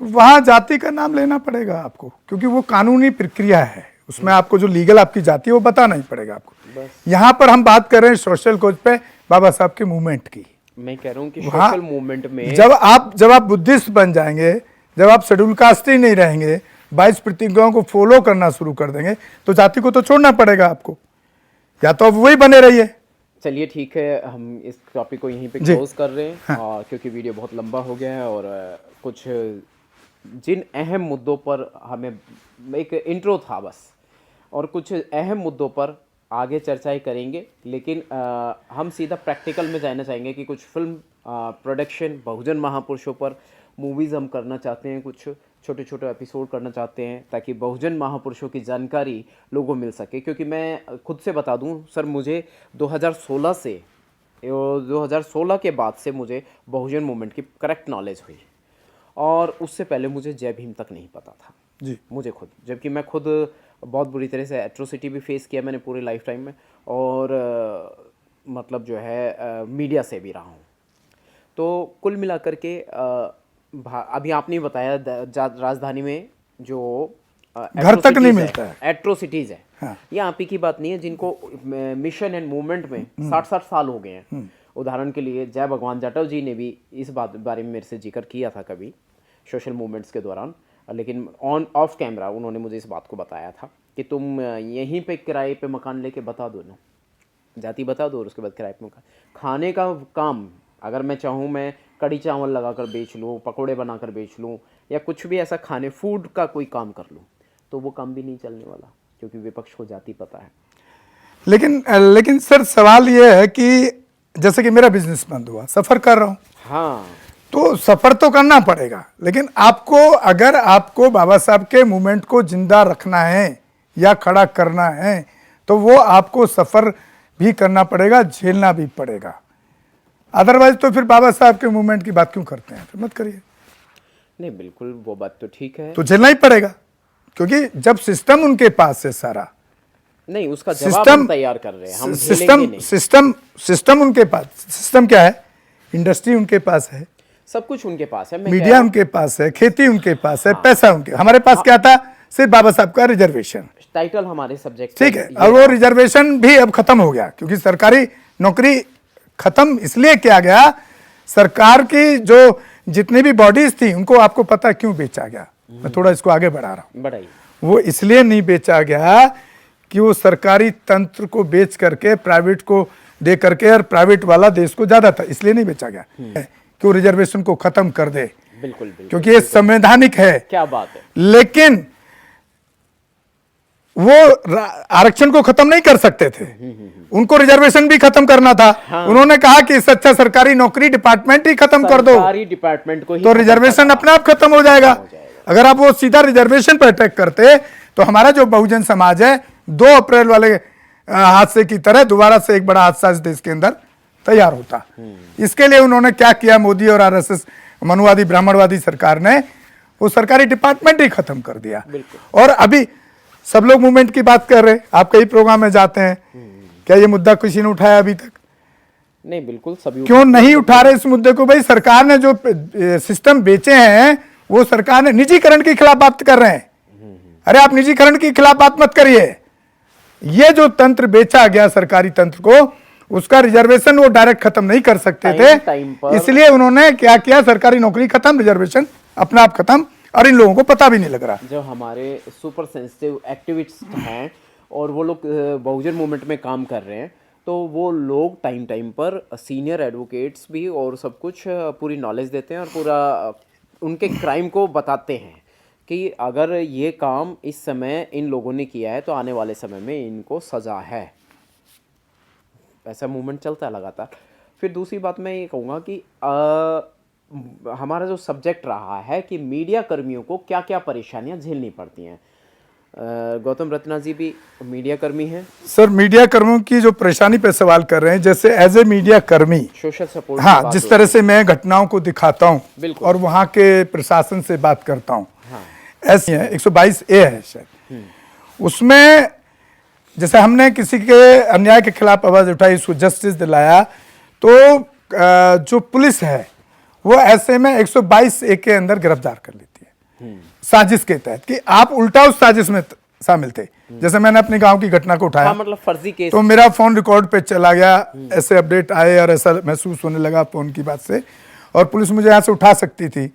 तो वहाँ जाति का नाम लेना पड़ेगा आपको, क्योंकि वो कानूनी प्रक्रिया है, उसमें आपको जो लीगल आपकी जाति है वो बताना ही पड़ेगा आपको। यहाँ पर हम बात कर रहे हैं सोशल कोज पे बाबा साहब के मूवमेंट की। मैं कह रहा हूँ कि हाँ, सोशल मूवमेंट में जब आप बुद्धिस्ट बन जाएंगे, जब आप शेड्यूल कास्ट ही नहीं रहेंगे, 22 प्रतिज्ञाओं को फॉलो करना शुरू कर देंगे, तो जाति को तो छोड़ना पड़ेगा आपको, या तो अब वही बने रहिए। चलिए ठीक है, हम इस टॉपिक को यहीं पे जी। क्लोज कर रहे हैं क्योंकि वीडियो बहुत लंबा हो गया है और कुछ जिन अहम मुद्दों पर हमें एक इंट्रो था बस, और कुछ अहम मुद्दों पर आगे चर्चाएं करेंगे, लेकिन हम सीधा प्रैक्टिकल में जाना चाहेंगे कि कुछ फिल्म प्रोडक्शन बहुजन महापुरुषों पर मूवीज़ हम करना चाहते हैं, कुछ छोटे छोटे एपिसोड करना चाहते हैं ताकि बहुजन महापुरुषों की जानकारी लोगों को मिल सके। क्योंकि मैं खुद से बता दूं सर, मुझे 2016 के बाद से मुझे बहुजन मूवमेंट की करेक्ट नॉलेज हुई, और उससे पहले मुझे जय भीम तक नहीं पता था जी। मुझे खुद, जबकि मैं खुद बहुत बुरी तरह से एट्रोसिटी भी फेस किया मैंने पूरे लाइफ टाइम में, और मतलब जो है मीडिया से भी रहा हूँ। तो कुल मिलाकर के अभी आपने बताया राजधानी में जो घर तक नहीं मिलता है, एट्रोसिटीज़ है। हाँ। ये आप ही की बात नहीं है, जिनको मिशन एंड मूवमेंट में 60-60 साल हो गए हैं। उदाहरण के लिए जय भगवान जाटव जी ने भी इस बारे में मेरे से जिक्र किया था कभी सोशल मूवमेंट्स के दौरान, लेकिन ऑन ऑफ कैमरा उन्होंने मुझे इस बात को बताया था कि तुम यहीं पे किराए पे मकान लेके बता दो ना, जाति बता दो और उसके बाद किराए पे मकान। खाने का काम अगर मैं चाहूँ, मैं कड़ी चावल लगा कर बेच लूँ, पकोड़े बना कर बेच लूँ, या कुछ भी ऐसा खाने फूड का कोई काम कर लूँ, तो वो काम भी नहीं चलने वाला, क्योंकि विपक्ष को जाति पता है। लेकिन सर सवाल ये है कि जैसे कि मेरा बिजनेस बंद हुआ, सफ़र कर रहा हूँ, हाँ, तो सफ़र तो करना पड़ेगा, लेकिन अगर आपको बाबा साहब के मूवमेंट को जिंदा रखना है या खड़ा करना है, तो वो आपको सफ़र भी करना पड़ेगा, झेलना भी पड़ेगा। अदरवाइज तो फिर बाबा साहब के मूवमेंट की बात क्यों करते हैं, फिर मत करिए। नहीं बिल्कुल, वो बात तो ठीक है, तो झेलना ही पड़ेगा, क्योंकि जब सिस्टम उनके पास है सारा, नहीं उसका जवाब हम तैयार कर रहे हैं, हम झेलेंगे नहीं। सिस्टम उनके पास, सिस्टम क्या है, इंडस्ट्री उनके पास है, सब कुछ उनके पास है, मीडिया उनके पास है, खेती उनके पास है, पैसा उनके, हमारे पास क्या था, सिर्फ बाबा साहब का रिजर्वेशन, टाइटल हमारे सब्जेक्ट, ठीक है। और वो रिजर्वेशन भी अब खत्म हो गया, क्योंकि सरकारी नौकरी खत्म इसलिए किया गया, सरकार की जो जितनी भी बॉडीज थी उनको आपको पता है क्यों बेचा गया, मैं थोड़ा इसको आगे बढ़ा रहा हूँ। बढ़ाइए। वो इसलिए नहीं बेचा गया कि वो सरकारी तंत्र को बेच करके प्राइवेट को दे करके, और प्राइवेट वाला देश को ज्यादा था, इसलिए नहीं बेचा गया कि वो रिजर्वेशन को खत्म कर दे, बिल्कुल, क्योंकि ये संवैधानिक है। क्या बात है। लेकिन वो आरक्षण को खत्म नहीं कर सकते थे, उनको रिजर्वेशन भी खत्म करना था। हाँ। उन्होंने कहा कि इससे अच्छा सरकारी नौकरी डिपार्टमेंट ही खत्म कर दो, सरकारी डिपार्टमेंट को ही, तो रिजर्वेशन अपने आप खत्म हो जाएगा। अगर आप वो सीधा रिजर्वेशन पर अटैक करते, तो हमारा जो बहुजन समाज है 2 अप्रैल वाले हादसे की तरह दोबारा से एक बड़ा हादसा इस देश के अंदर तैयार होता। इसके लिए उन्होंने क्या किया, मोदी और आरएसएस मनुवादी ब्राह्मणवादी सरकार ने वो सरकारी डिपार्टमेंट ही खत्म कर दिया। और अभी सब लोग मूवमेंट की बात कर रहे हैं, आप कई प्रोग्राम में जाते हैं, क्या ये मुद्दा किसी ने उठाया अभी तक? नहीं, बिल्कुल सभी क्यों नहीं उठा रहे इस मुद्दे को? भाई सरकार ने जो सिस्टम बेचे हैं वो सरकार ने निजीकरण के खिलाफ बात कर रहे हैं। अरे आप निजीकरण के खिलाफ बात मत करिए, ये जो तंत्र बेचा गया सरकारी तंत्र को, उसका रिजर्वेशन वो डायरेक्ट खत्म नहीं कर सकते थे, इसलिए उन्होंने क्या किया, सरकारी नौकरी खत्म, रिजर्वेशन अपने आप खत्म, और इन लोगों को पता भी नहीं लग रहा। जो हमारे सुपर सेंसिटिव एक्टिविस्ट हैं और वो लोग बहुजन मूवमेंट में काम कर रहे हैं, तो वो लोग टाइम पर सीनियर एडवोकेट्स भी और सब कुछ पूरी नॉलेज देते हैं और पूरा उनके क्राइम को बताते हैं कि अगर ये काम इस समय इन लोगों ने किया है तो आने वाले समय में इनको सज़ा है। ऐसा मूवमेंट चलता है लगातार। फिर दूसरी बात मैं ये कहूँगा कि हमारा जो सब्जेक्ट रहा है कि मीडिया कर्मियों को क्या क्या परेशानियां झेलनी पड़ती हैं। गौतम रत्ना जी भी मीडिया कर्मी हैं। सर मीडिया कर्मियों की जो परेशानी पे सवाल कर रहे हैं, जैसे एज ए मीडिया कर्मी सोशल सपोर्ट, हाँ, जिस तरह से मैं घटनाओं को दिखाता हूँ और वहाँ के प्रशासन से बात करता हूँ, ऐसी है 122A है शायद, उसमें जैसे हमने किसी के अन्याय के खिलाफ आवाज उठाई, उसको जस्टिस दिलाया, तो जो पुलिस है वो ऐसे में 122A के अंदर गिरफ्तार कर लेती है साजिश के तहत, कि आप उल्टा उस साजिश में शामिल थे। जैसे मैंने अपने गांव की घटना को उठाया, हाँ, मतलब फर्जी केस। तो मेरा फोन रिकॉर्ड पे चला गया, ऐसे अपडेट आए और ऐसा महसूस होने लगा फोन की बात से, और पुलिस मुझे यहाँ से उठा सकती थी।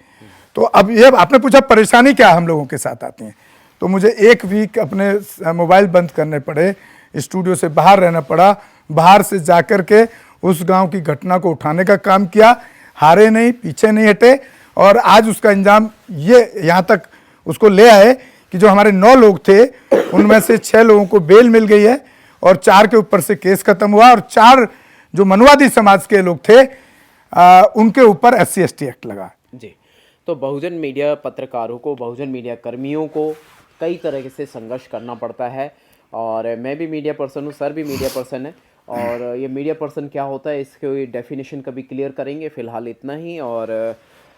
तो अब ये आपने पूछा परेशानी क्या हम लोगों के साथ आती है, तो मुझे 1 वीक अपने मोबाइल बंद करने पड़े, स्टूडियो से बाहर रहना पड़ा, बाहर से जाकर के उस गांव की घटना को उठाने का काम किया, हारे नहीं, पीछे नहीं हटे, और आज उसका अंजाम ये यहाँ तक उसको ले आए कि जो हमारे 9 लोग थे उनमें से 6 लोगों को बेल मिल गई है और 4 के ऊपर से केस खत्म हुआ, और 4 जो मनुवादी समाज के लोग थे उनके ऊपर SC/ST एक्ट लगा। जी, तो बहुजन मीडिया पत्रकारों को, बहुजन मीडिया कर्मियों को कई तरह से संघर्ष करना पड़ता है, और मैं भी मीडिया पर्सन हूँ, सर भी मीडिया पर्सन है, और ये मीडिया पर्सन क्या होता है इसके डेफिनेशन कभी क्लियर करेंगे। फ़िलहाल इतना ही, और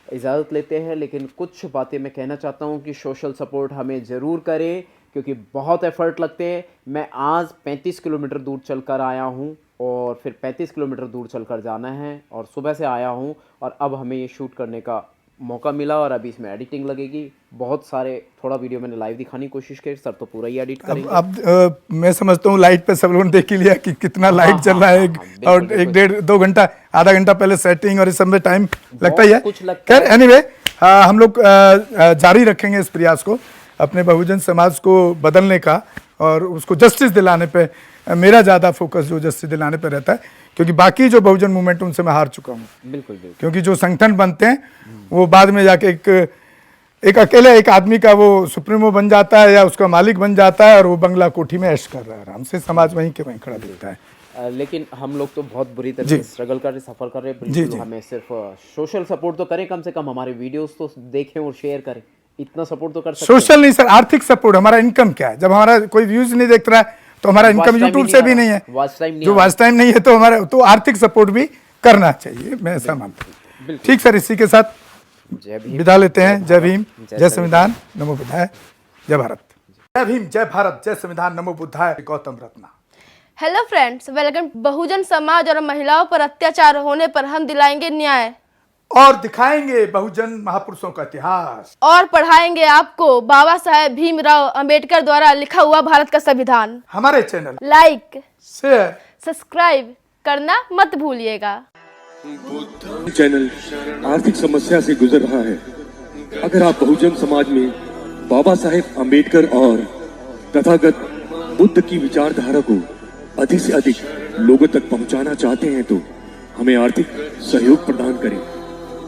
इजाज़त लेते हैं। लेकिन कुछ बातें मैं कहना चाहता हूँ कि सोशल सपोर्ट हमें ज़रूर करें, क्योंकि बहुत एफर्ट लगते हैं। मैं आज 35 किलोमीटर दूर चलकर आया हूँ, और फिर 35 किलोमीटर दूर चलकर जाना है, और सुबह से आया हूँ, और अब हमें ये शूट करने का मौका मिला, और अभी इसमें एडिटिंग लगेगी। बहुत सारे, थोड़ा वीडियो मैंने लाइव दिखाने की कोशिश की, सर तो पूरा ही एडिट करेंगे। अब मैं समझता हूँ लाइट पे सब लोगों ने देख ही लिया कि कितना लाइट चल रहा है, और 1 डेढ़ 2 घंटा, आधा घंटा पहले सेटिंग और इस सब में टाइम लगता ही है। खैर एनीवे, हम लोग जारी रखेंगे इस प्रयास को, अपने बहुजन समाज को बदलने का, और उसको जस्टिस दिलाने पे मेरा ज़्यादा फोकस जो जस्टिस दिलाने पे रहता है, क्योंकि बाकी जो बहुजन मूवमेंट उनसे मैं हार चुका हूँ। बिल्कुल बिल्कुल। क्योंकि जो संगठन बनते हैं वो बाद में जाके एक अकेले एक आदमी का वो सुप्रीमो बन जाता है या उसका मालिक बन जाता है, और वो बंगला कोठी में ऐश कर रहा है आराम से, समाज वहीं के वहीं खड़ा दिखता है। लेकिन हम लोग तो बहुत बुरी तरह से स्ट्रगल कर रहे, सफ़र कर रहे हैं। बिल्कुल, हमें सिर्फ सोशल सपोर्ट तो करें, कम से कम हमारे वीडियोस तो देखें और शेयर करें, इतना सपोर्ट तो कर सकते हैं। सोशल नहीं सर, आर्थिक सपोर्ट। हमारा इनकम क्या है, जब हमारा कोई व्यूज नहीं देख रहा है तो हमारा इनकम यूट्यूब से भी नहीं है, जो वॉच टाइम नहीं है, तो हमारा तो आर्थिक सपोर्ट भी करना चाहिए, मैं ऐसा मानता हूँ। ठीक सर, इसी के साथ विदा लेते हैं। जय भीम, जय संविधान, नमो बुद्धाय, जय भारत। जय भीम, जय भारत, जय संविधान, नमो बुद्धाय। Gautam Ratna. Hello friends, welcome. बहुजन समाज और महिलाओं पर अत्याचार होने पर हम दिलाएंगे न्याय, और दिखाएंगे बहुजन महापुरुषों का इतिहास, और पढ़ाएंगे आपको बाबा साहेब भीमराव अंबेडकर द्वारा लिखा हुआ भारत का संविधान। हमारे चैनल लाइक, शेयर, सब्सक्राइब करना मत भूलिएगा। चैनल आर्थिक समस्या से गुजर रहा है। अगर आप बहुजन समाज में बाबा साहेब अंबेडकर और तथागत बुद्ध की विचारधारा को अधिक से अधिक लोगों तक पहुंचाना चाहते हैं, तो हमें आर्थिक सहयोग प्रदान करें,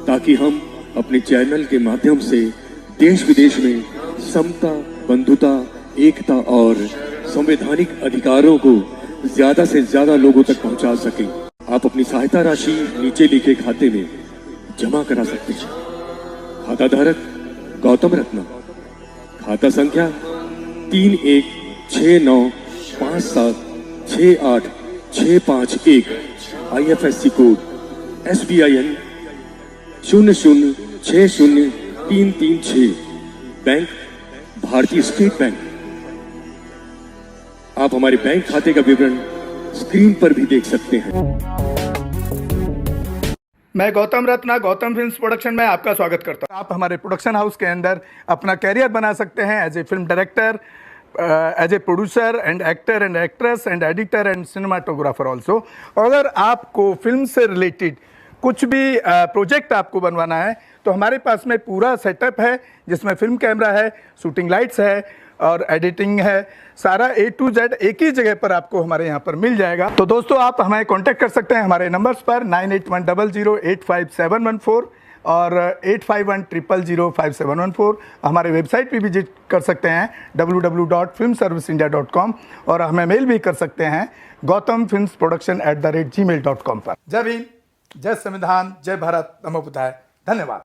ताकि हम अपने चैनल के माध्यम से देश विदेश में समता, बंधुता, एकता और संवैधानिक अधिकारों को ज्यादा से ज्यादा लोगों तक पहुंचा सकें। आप अपनी सहायता राशि नीचे लिखे खाते में जमा करा सकते हैं। खाता धारक गौतम रत्ना, खाता संख्या 3169576865 IFSC कोड SBIN 0060336, बैंक भारतीय स्टेट बैंक। आप हमारे बैंक खाते का विवरण स्क्रीन पर भी देख सकते हैं। मैं गौतम रत्ना, गौतम फिल्म्स प्रोडक्शन में आपका स्वागत करता हूं। आप हमारे प्रोडक्शन हाउस के अंदर अपना कैरियर बना सकते हैं as a film director, as a producer and actor and actress and editor and cinematographer also. अगर आपको फिल्म से रिलेटेड कुछ भी प्रोजेक्ट आपको बनवाना है, तो हमारे पास में पूरा सेटअप है, जिसमें फिल्म कैमरा है, शूटिंग लाइट्स है और एडिटिंग है। सारा A to Z एक ही जगह पर आपको हमारे यहाँ पर मिल जाएगा। तो दोस्तों, आप हमें कांटेक्ट कर सकते हैं हमारे नंबर्स पर 9810085714 और 8510005714। हमारे वेबसाइट पे विजिट कर सकते हैं www.filmserviceindia.com, और हमें मेल भी कर सकते हैं gautamfilmsproduction@gmail.com पर। जय भीम, जय संविधान, जय भारत, नमो बुद्धाय। धन्यवाद।